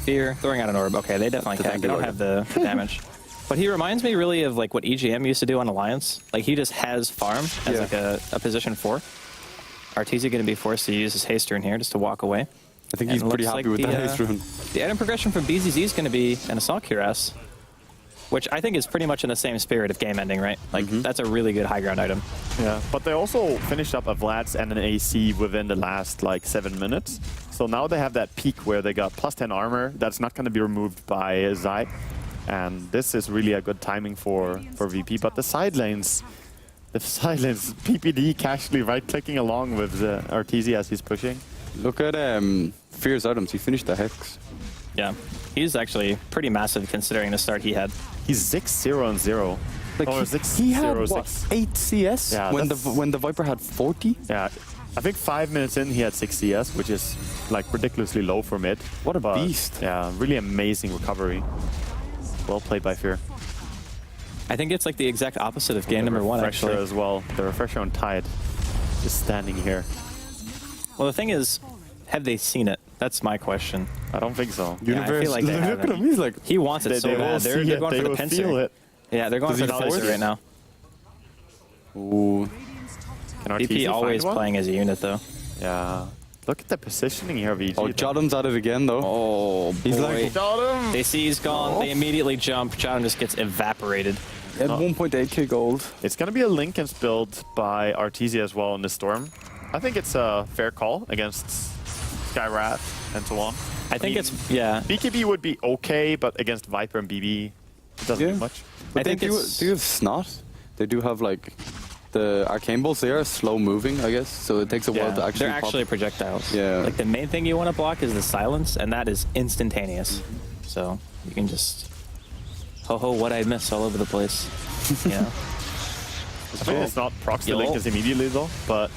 Fear throwing out an orb. Okay, they definitely can. They don't have the damage. But he reminds me really of like what EGM used to do on Alliance. Like he just has farm as like a position 4. Arteezy going to be forced to use his haste rune here just to walk away. I think he's pretty happy with that haste rune. The item progression from BZZ is going to be an Assault Cuirass, which I think is pretty much in the same spirit of game ending, right? Like that's a really good high ground item. Yeah, but they also finished up a Vlad's and an AC within the last like 7 minutes. So now they have that peak where they got plus 10 armor. That's not going to be removed by Zai. And this is really a good timing for VP. But the side lanes, PPD casually right-clicking along with Arteezy as he's pushing. Look at Fear's items. He finished the Hex. Yeah, he's actually pretty massive considering the start he had. He's 6-0-0. Like Or he had 6-0-6. what, 8 CS Yeah, when the Viper had 40. Yeah, I think 5 minutes in he had 6 CS, which is like ridiculously low for mid. What a But, beast! Yeah, really amazing recovery. Well played by Fear. I think it's like the exact opposite of game The number 1 refresher actually. as well. The refresher on Tide, just standing here. Well, the thing is, have they seen it? That's my question. I don't think so. Yeah, I feel like they look at haven't. him. He's like, He wants it so will bad. They're see it, going they for the will pincer. feel it. Yeah, they're going Does for he the force pincer it? right now. ooh. Can VP Arteezy always find one? playing as a unit though. Yeah. Look at the positioning here of EG. Oh, Jotham's at it again though. Oh, He's boy. like, Jottam! They see he's gone. They immediately jump. Jotham just gets evaporated. at 1.8k gold. It's going to be a Linken's build by Arteezy as well in the Storm. I think it's a fair call against Skyrat and so on. I think mean, it's, yeah. BKB would be okay, but against Viper and BB, it doesn't do much. But I they think do, it's- do have Snot. They do have like the arcane bolts. They are slow moving, I guess. So it takes a while Yeah, to actually They're pop. actually projectiles. Yeah. Like the main thing you want to block is the silence, and that is instantaneous. So you can just, ho, what I miss all over the place. Yeah. I think it's not procs the Yo. Linkens immediately though, but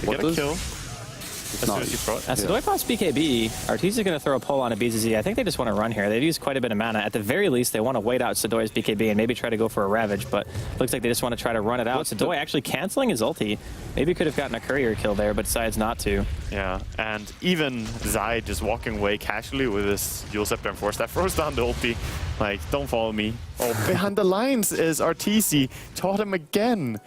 they What get a does- kill It's as soon not. as you throw it. As Sadoi pops BKB, Arteezy is going to throw a pull on a BZZ. I think they just want to run here. They've used quite a bit of mana. At the very least, they want to wait out Sadoi's BKB and maybe try to go for a Ravage, but looks like they just want to try to run it out. Sadoi actually canceling his ulti. Maybe could have gotten a courier kill there, but decides not to. Yeah, and even Zai just walking away casually with his dual scepter and force that throws down the ulti. Like, don't follow me. Oh, behind the lines is Arteezy. Taught him again.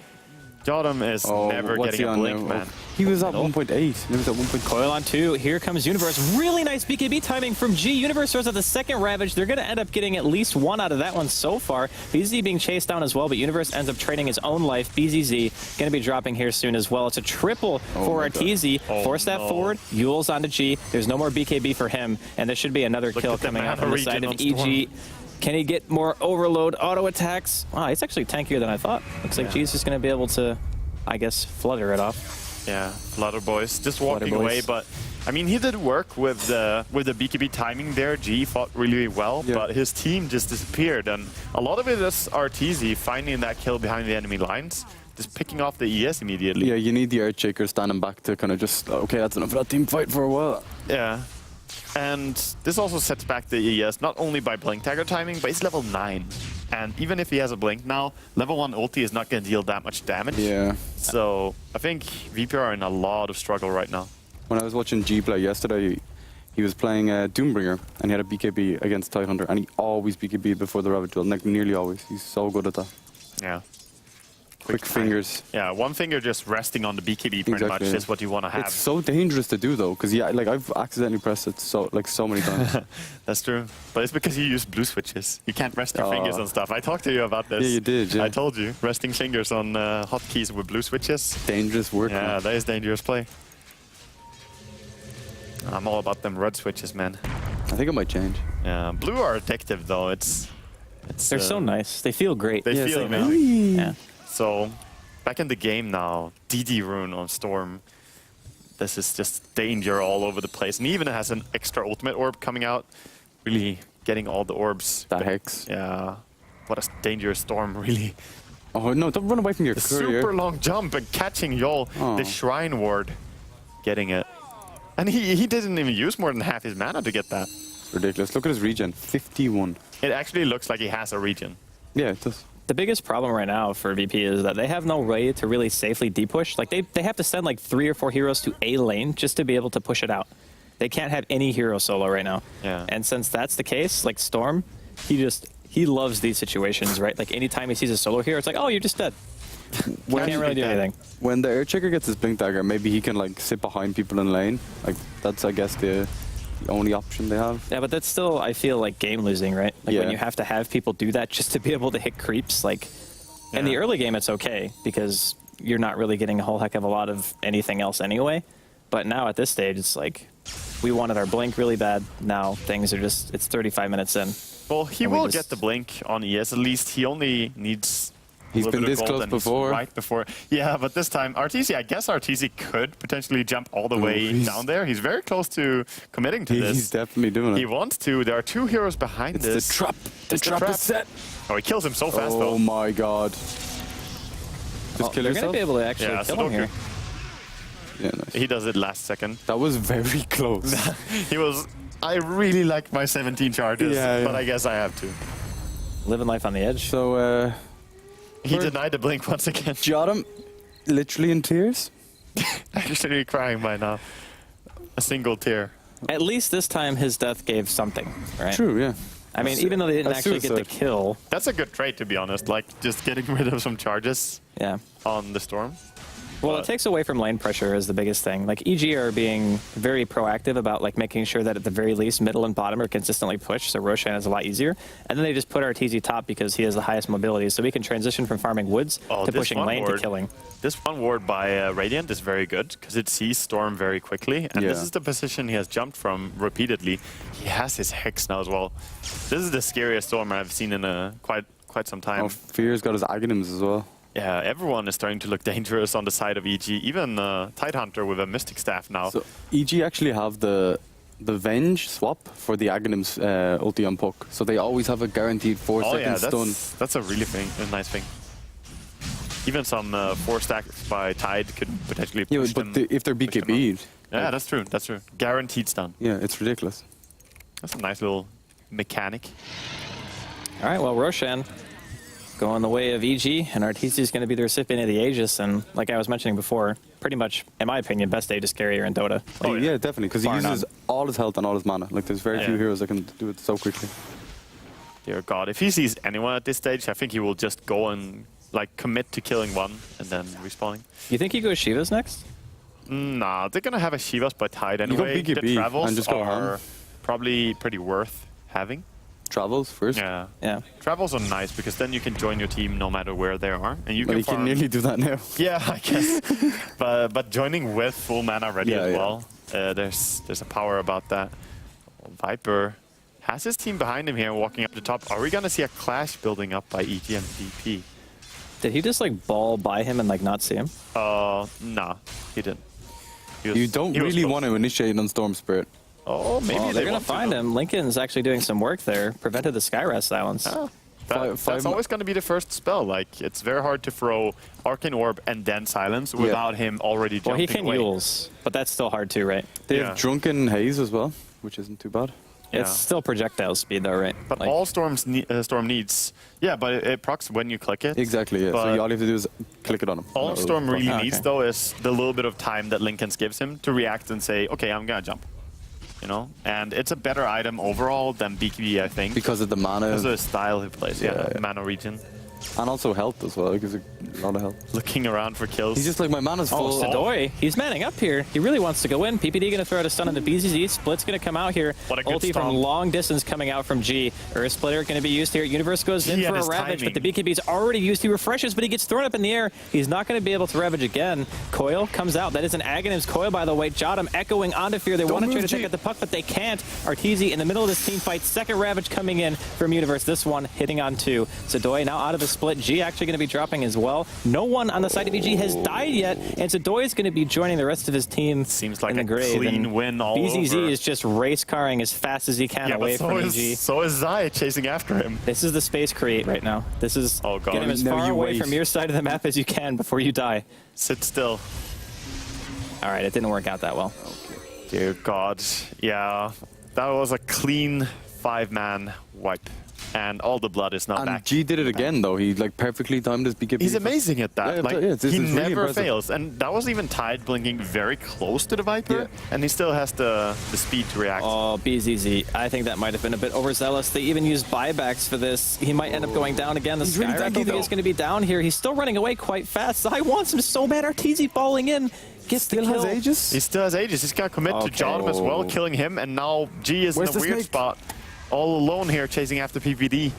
Jottam is never what's getting he a on blink, now? man. He was at 1.8. He was at 1.2. Coil on 2. Here comes Universe. Really nice BKB timing from G. Universe throws out the second Ravage. They're going to end up getting at least one out of that one so far. BZZ being chased down as well, but Universe ends up trading his own life. BZZ going to be dropping here soon as well. It's a triple for my Arteezy. Oh, Force that no. forward. Yule's onto G. There's no more BKB for him, and there should be another kill at the coming out mana from the side regen of on Storm. EG. Can he get more overload auto attacks? Wow, he's actually tankier than I thought. Looks like G's just going to be able to, I guess, flutter it off. Yeah, Flutter Boys just Flutter walking away, boys. but I mean he did work with the BKB timing there. G fought really well, Yeah. but his team just disappeared, and a lot of it is Arteezy finding that kill behind the enemy lines, just picking off the ES immediately. Yeah, you need the Earthshaker standing back to kind of just, okay, that's enough of that team fight for a while. Yeah. And this also sets back the ES, not only by Blink Dagger timing, but he's level 9. And even if he has a Blink now, level 1 ulti is not going to deal that much damage. Yeah. So I think VP are in a lot of struggle right now. When I was watching G play yesterday, he was playing Doombringer, and he had a BKB against Tidehunter, and he always BKB before the Ravage duel, like nearly always. He's so good at that. Yeah. Quick fingers. Yeah, one finger just resting on the BKB pretty much Exactly. is what you want to have. It's so dangerous to do though, because like I've accidentally pressed it so many times. That's true. But it's because you use blue switches. You can't rest your fingers on stuff. I talked to you about this. Yeah, you did, yeah. I told you. Resting fingers on hotkeys with blue switches. Dangerous work. Yeah, man. that is dangerous play. I'm all about them red switches, man. I think it might change. Yeah, blue are addictive though. It's They're so nice. They feel great. They Yeah, feel it's like, amazing. Yeah. So, back in the game now, DD rune on Storm. this is just danger all over the place. And he even has an extra ultimate orb coming out, really getting all the orbs. That Hex. Yeah, what a dangerous storm, really. Oh no, don't run away from your The courier. super long jump and catching Yol, the Shrine Ward, getting it. And he didn't even use more than half his mana to get that. Ridiculous. Look at his regen, 51. It actually looks like he has a regen. Yeah, it does. The biggest problem right now for VP is that they have no way to really safely depush. Like they have to send like 3 or 4 heroes to a lane just to be able to push it out. They can't have any hero solo right now. Yeah. And since that's the case, like Storm, he loves these situations, right? Like anytime he sees a solo hero, it's like, oh, you're just dead. You can't really do anything. When the air checker gets his blink dagger, maybe he can like sit behind people in lane. Like that's, I guess, the only option they have. Yeah, but that's still, I feel like game losing, right? Like when you have to have people do that just to be able to hit creeps. Like in the early game, it's okay because you're not really getting a whole heck of a lot of anything else anyway. But now at this stage, it's like we wanted our blink really bad. Now things are just, it's 35 minutes in. Well, he will get the blink on ES at least. He only needs. He's been this close and he's before. Right before. Yeah, but this time, RTC, I guess RTC could potentially jump all the way down there. He's very close to committing to this. He's definitely doing it. He wants to. There are 2 heroes behind It's this. the trap. The It's the trap trap. is set. Oh, he kills him so fast, Oh though. my god. Just kill They're going to yourself. be able to actually Yeah, kill him here. Yeah, nice. He does it last second. That was very close. He was. I really like my 17 charges, Yeah, but yeah. I guess I have to. Living life on the edge. So, He denied the blink once again. Jottam, literally in tears. Actually crying by now. A single tear. At least this time his death gave something, right? True, yeah. I mean, even though they didn't That's actually get the suicide. kill. That's a good trade, to be honest. Like, just getting rid of some charges Yeah. on the Storm. Well, But- it takes away from lane pressure is the biggest thing. Like EG are being very proactive about like making sure that at the very least middle and bottom are consistently pushed, so Roshan is a lot easier. And then they just put RTZ top because he has the highest mobility, so we can transition from farming woods Oh, to this pushing one lane to ward- killing. This one ward by Radiant is very good because it sees Storm very quickly, and this Yeah. is the position he has jumped from repeatedly. He has his Hex now as well. This is the scariest Storm I've seen in quite some time. Oh, Fear's got his Aghanims as well. Yeah, everyone is starting to look dangerous on the side of EG. Even Tidehunter with a Mystic Staff now. So EG actually have the Venge swap for the Aghanims ulti on Puck. So they always have a guaranteed 4 oh yeah, second stun. that's a really a nice thing. Even some 4 stacks by Tide could potentially Yeah, push but them. if they're push them BKB'd, up. Yeah, that's true. That's true. Guaranteed stun. yeah, it's ridiculous. That's a nice little mechanic. All right, well, Roshan going the way of EG, and RTZ is going to be the recipient of the Aegis, and like I was mentioning before, pretty much, in my opinion, best Aegis carrier in Dota. Oh, yeah. yeah. Definitely, because he Bar uses none. all his health and all his mana. Like, there's very few Yeah. heroes that can do it so quickly. Dear God, if he sees anyone at this stage, I think he will just go and like commit to killing one and then respawning. You think he goes Shivas next? Nah, they're gonna have a Shivas by Tide go anyway. The BKB travels and just go are harm. probably pretty worth having. Travels first. Yeah. Yeah. Travels are nice because then you can join your team no matter where they are, and you Well, can you can farm. nearly do that now. Yeah, I guess. but joining with full mana ready Yeah, as yeah. well, there's a power about that. Viper has his team behind him here, walking up the top. Are we gonna see a clash building up by EG and VP? Did he just like ball by him and like not see him? Nah, he didn't. He was- You don't he was really close. want to initiate on Storm Spirit. Oh, maybe Oh, they they're going want to find though. him. Lincoln's actually doing some work there. Prevented the Skyrest silence. Oh, Five that's always going to be the first spell. Like, it's very hard to throw Arcane Orb and then Silence without him already jumping Well, he can away. Yules, but that's still hard too, right? They Yeah. have Drunken Haze as well, which isn't too bad. It's Yeah. still projectile speed though, right? But Like, all Storm needs... Yeah, but it procs when you click it. Exactly, yeah. But So all you have to do is click it on him. all That'll Storm proc. really Oh, needs, okay. though, is the little bit of time that Lincoln gives him to react and say, okay, I'm going to jump. You know? And it's a better item overall than BKB, I think. Because of the mana. Because of the style he plays. Yeah, Yeah. mana region. And also health as well. It gives a lot of health. Looking around for kills. He's just like, my mana's Oh, full. Sadoy, he's manning up here. He really wants to go in. PPD going to throw out a stun on the BZZ. Split's going to come out here. What a good Ulti from stomp. long distance coming out from G. Earth Splitter going to be used here. Universe goes in He for and a his Ravage, but the timing. BKB's already used. He refreshes, but he gets thrown up in the air. He's not going to be able to Ravage again. Coil comes out. That is an Aghanim's Coil, by the way. Jottam echoing onto Fear. They want to try to take out the puck, but they can't. Arteezy in the middle of this team fight. Second Ravage coming in from Universe. This one hitting on 2. Sadoy now out of the split. G actually going to be dropping as well. well. No one on the side of EG has died yet, and Zadoy is going to be joining the rest of his team. Seems like in the a grave. clean And win all BZZ over. is just race carring as fast as he can away but from EG. so is Zai chasing after him. This is the space create right now. This is Oh, God. get him as Now far you away wait. from your side of the map as you can before you die. Sit still. All right, it didn't work out that well. Dear God. Yeah, that was a clean 5-man wipe. And all the blood is now And back. G did it again, though. He like perfectly timed his BKB. He's amazing at that. Yeah, Like, yeah, this he is really never impressive. fails. And that was even Tide blinking very close to the Viper. Yeah. And he still has the speed to react. Oh, BZZ. I think that might have been a bit overzealous. They even used buybacks for this. He might end up going down again. The He's really Sky tanky, Rifle though. is going to be down here. He's still running away quite fast. Zai wants him so bad. Arteezy falling in. Gets Still the kill. has Aegis. He still has Aegis. He's got to commit to Okay. John as well, Oh. killing him. And now G is Where's in a the weird snake? spot. All alone here, chasing after PPD.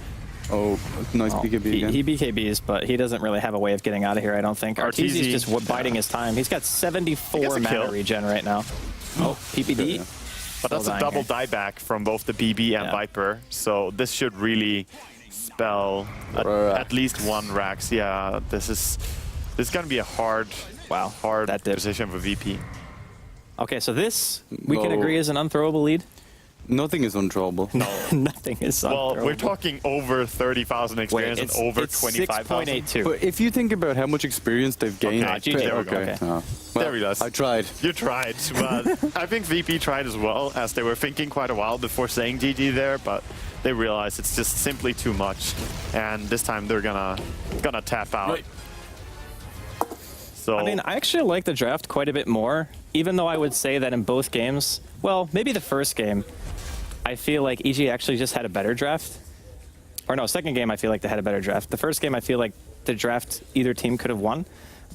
Oh, nice Oh, BKB again. he BKBs, but he doesn't really have a way of getting out of here, I don't think. Arteezy's just biding his time. He's got He 74 gets a mana kill. regen right now. Oh, PPD. But that's a dying double here. dieback from both the BB and Yeah. Viper. So this should really spell at least one Rax. Yeah, this is going to be a hard that did. position for VP. Okay, so this, we can No. agree, is an unthrowable lead. Nothing is unthrowable. No. Nothing is Well, unthrowable. we're talking over 30,000 experience and over it's 25,000. 6.82. But if you think about how much experience they've gained, Okay, GG. There we go. Okay. Well, There he does. I tried. You tried, but I think VP tried as well, as they were thinking quite a while before saying GG there, but they realized it's just simply too much, and this time they're gonna tap out. Right. So I mean, I actually like the draft quite a bit more, even though I would say that in both games, well, maybe the first game, I feel like EG actually just had a better draft. Or no, second game I feel like they had a better draft. The first game I feel like the draft either team could have won.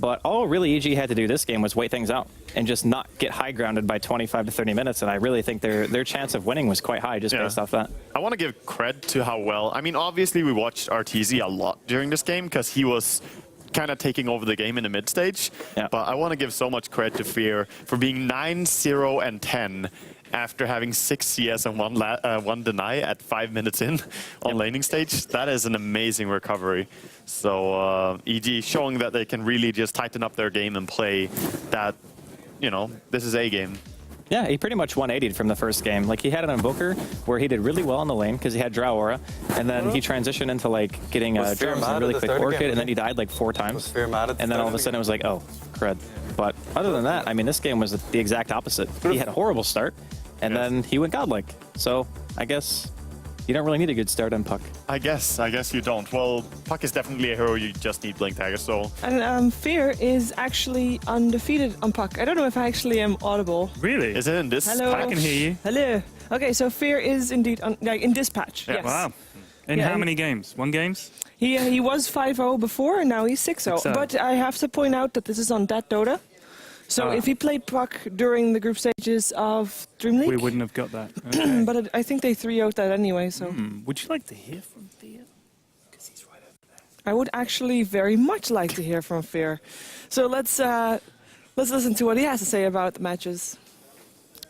But all really EG had to do this game was wait things out and just not get high grounded by 25 to 30 minutes. And I really think their chance of winning was quite high just Yeah. based off that. I want to give cred to how well. I mean, obviously we watched Arteezy a lot during this game because he was kind of taking over the game in the mid stage. Yeah. But I want to give so much credit to Fear for being 9-0 and 10 after having 6 CS and one deny at 5 minutes in on laning stage. That is an amazing recovery. So EG showing that they can really just tighten up their game and play that, you know, this is a game. Yeah, he pretty much 180'd from the first game. Like, he had an Invoker where he did really well in the lane because he had Drow Aura, and then he transitioned into, like, getting Was Fear Drones mad and at really the quick start Orchid, again? and then he died, like, 4 times. Was Fear mad at the And then all of a start sudden it was like, oh, crud. But other than that, I mean, this game was the exact opposite. He had a horrible start, and then he went godlike. So, I guess you don't really need a good start on Puck. I guess you don't. Well, Puck is definitely a hero you just need Blink Dagger, so And Fear is actually undefeated on Puck. I don't know if I actually am audible. Really? is it in this Hello. I can hear you. Hello. Okay, so Fear is indeed like in dispatch. Yeah. Yes. Wow. In Yeah, how and- many games? One games? He was 5-0 before, and now he's 6-0. 6-0. But I have to point out that this is on that Dota. So Ah. if he played Puck during the group stages of Dreamleague, We wouldn't have got that. Okay. but I think they 3-0'd that anyway. So Would you like to hear from Thea? Because he's right over there. I would actually very much like to hear from Fear. So let's listen to what he has to say about the matches.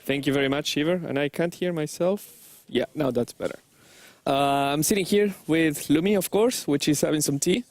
Thank you very much, Shiver. And I can't hear myself. Yeah, now that's better. I'm sitting here with Lumi, of course, which is having some tea.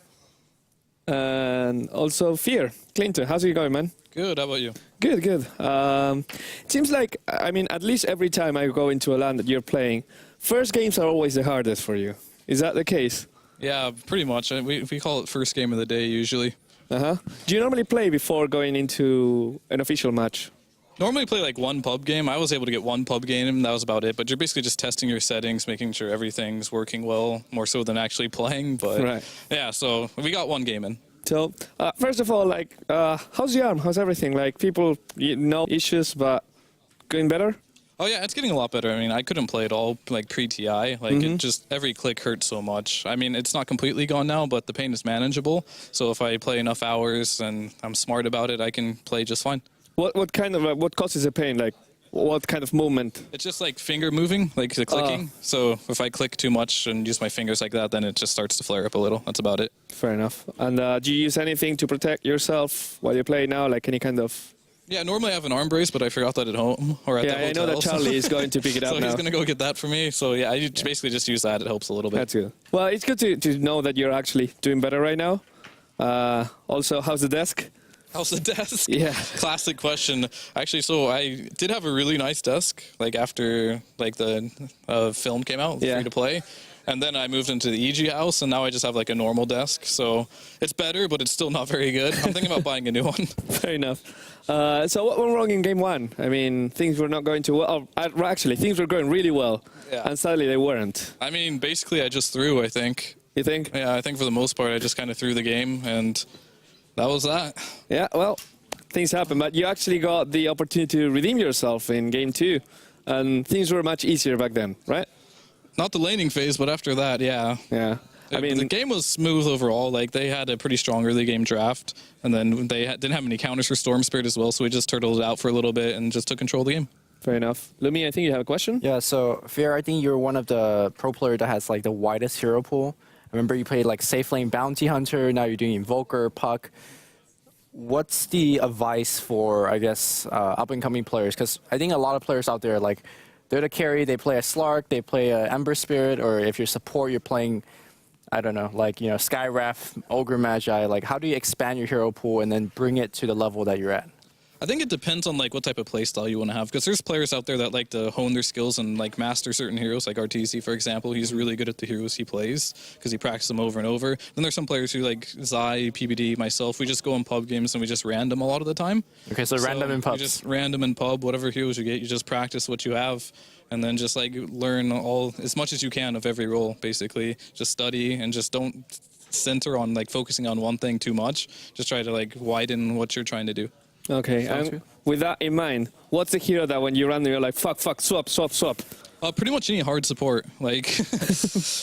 And also Fear. Clinton, how's it going, man? Good, how about you? Good, good. It seems like, I mean, at least every time I go into a LAN that you're playing, first games are always the hardest for you. Is that the case? Yeah, pretty much. We call it first game of the day usually. Uh-huh. Do you normally play before going into an official match? Normally play like one pub game. I was able to get one pub game and that was about it. But you're basically just testing your settings, making sure everything's working well, more so than actually playing. But Right. yeah, so we got one game in. So, first of all, like, how's the arm? How's everything? Like, people, issues, but going better? Oh yeah, it's getting a lot better. I mean, I couldn't play at all like pre-TI. Like it just every click hurt so much. I mean, it's not completely gone now, but the pain is manageable. So if I play enough hours and I'm smart about it, I can play just fine. What kind of, what causes the pain? Like, what kind of movement? It's just like finger moving, like the clicking. So if I click too much and use my fingers like that, then it just starts to flare up a little. That's about it. Fair enough. And do you use anything to protect yourself while you play now? Like any kind of... Yeah, normally I have an arm brace, but I forgot that at home or at the Yeah, hotel. I know that Charlie is going to pick it up so now. he's going to go get that for me. So yeah, I basically just use that. It helps a little bit. That's good. Well, it's good to know that you're actually doing better right now. Also, how's the desk? How's the desk? Yeah. Classic question. Actually, so I did have a really nice desk, like after like the film came out, Yeah. free to play. And then I moved into the EG house, and now I just have like a normal desk. So it's better, but it's still not very good. I'm thinking about buying a new one. Fair enough. So what went wrong in game one? I mean, things were not going too well. Oh, actually, things were going really well, Yeah. and suddenly they weren't. I mean, basically, I just threw, I think. You think? Yeah, I think for the most part, I just kind of threw the game, and that was that. Yeah, well, things happen, but you actually got the opportunity to redeem yourself in game two, and things were much easier back then, right? Not the laning phase, but after that, yeah. Yeah. I mean, the game was smooth overall. Like, they had a pretty strong early game draft, and then they didn't have any counters for Storm Spirit as well, so we just turtled it out for a little bit and just took control of the game. fair enough. Lumi, I think you have a question? Yeah, so Fear, I think you're one of the pro players that has like the widest hero pool. I remember you played like Safe Lane Bounty Hunter, now you're doing Invoker, Puck. What's the advice for, I guess, up-and-coming players? Because I think a lot of players out there, like, they're the carry, they play a Slark, they play a Ember Spirit, or if you're support, you're playing, I don't know, like, you know, Skyref, Ogre Magi. Like, how do you expand your hero pool and then bring it to the level that you're at? I think it depends on like what type of playstyle you want to have, because there's players out there that like to hone their skills and like master certain heroes, like RTZ for example. He's really good at the heroes he plays because he practices them over and over. Then there's some players who like Zai, PBD, myself, we just go in pub games and we just random a lot of the time. Okay, so random in pubs. You just random in pub, whatever heroes you get, you just practice what you have, and then just like learn all as much as you can of every role. Basically, just study and just don't center on like focusing on one thing too much. Just try to like widen what you're trying to do. Okay, and with that in mind, what's the hero that when you run, you're like, fuck, swap? Pretty much any hard support, like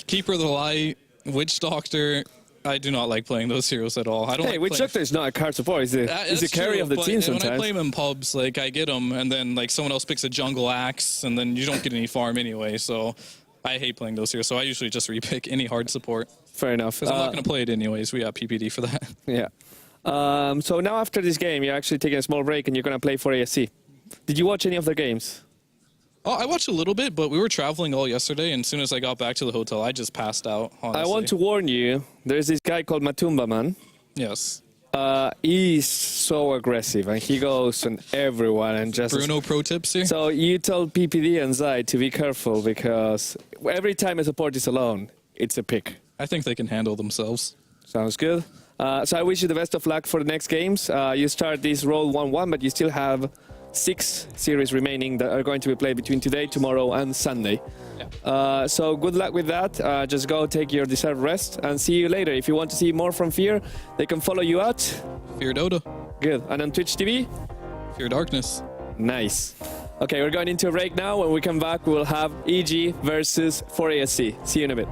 Keeper of the Light, Witch Doctor. I do not like playing those heroes at all. I don't. Hey, like Witch playing- Doctor is not a card support. He's the That's carry true, of the but team when I sometimes. play him in pubs, like I get him, and then like someone else picks a jungle axe, and then you don't get any farm anyway. So I hate playing those heroes. So I usually just repick any hard support. Fair enough. Because I'm not going to play it anyways. We got PPD for that. Yeah. So now after this game, you're actually taking a small break and you're going to play for ASC. Did you watch any of their games? Oh, I watched a little bit, but we were traveling all yesterday, and as soon as I got back to the hotel, I just passed out, honestly. I want to warn you, there's this guy called Matumba, man. Yes. He's so aggressive, and he goes on everyone and just... Bruno pro tips here? So you tell PPD and Zai to be careful, because every time a support is alone, it's a pick. I think they can handle themselves. Sounds good. So I wish you the best of luck for the next games. You start this roll 1-1, but you still have 6 series remaining that are going to be played between today, tomorrow, and Sunday. Yeah. So good luck with that. Just go take your deserved rest, and see you later. If you want to see more from Fear, they can follow you out. Fear Dota. Good. And on Twitch TV? Fear Darkness. Nice. Okay, we're going into a break now. When we come back, we'll have EG versus 4ASC. See you in a bit.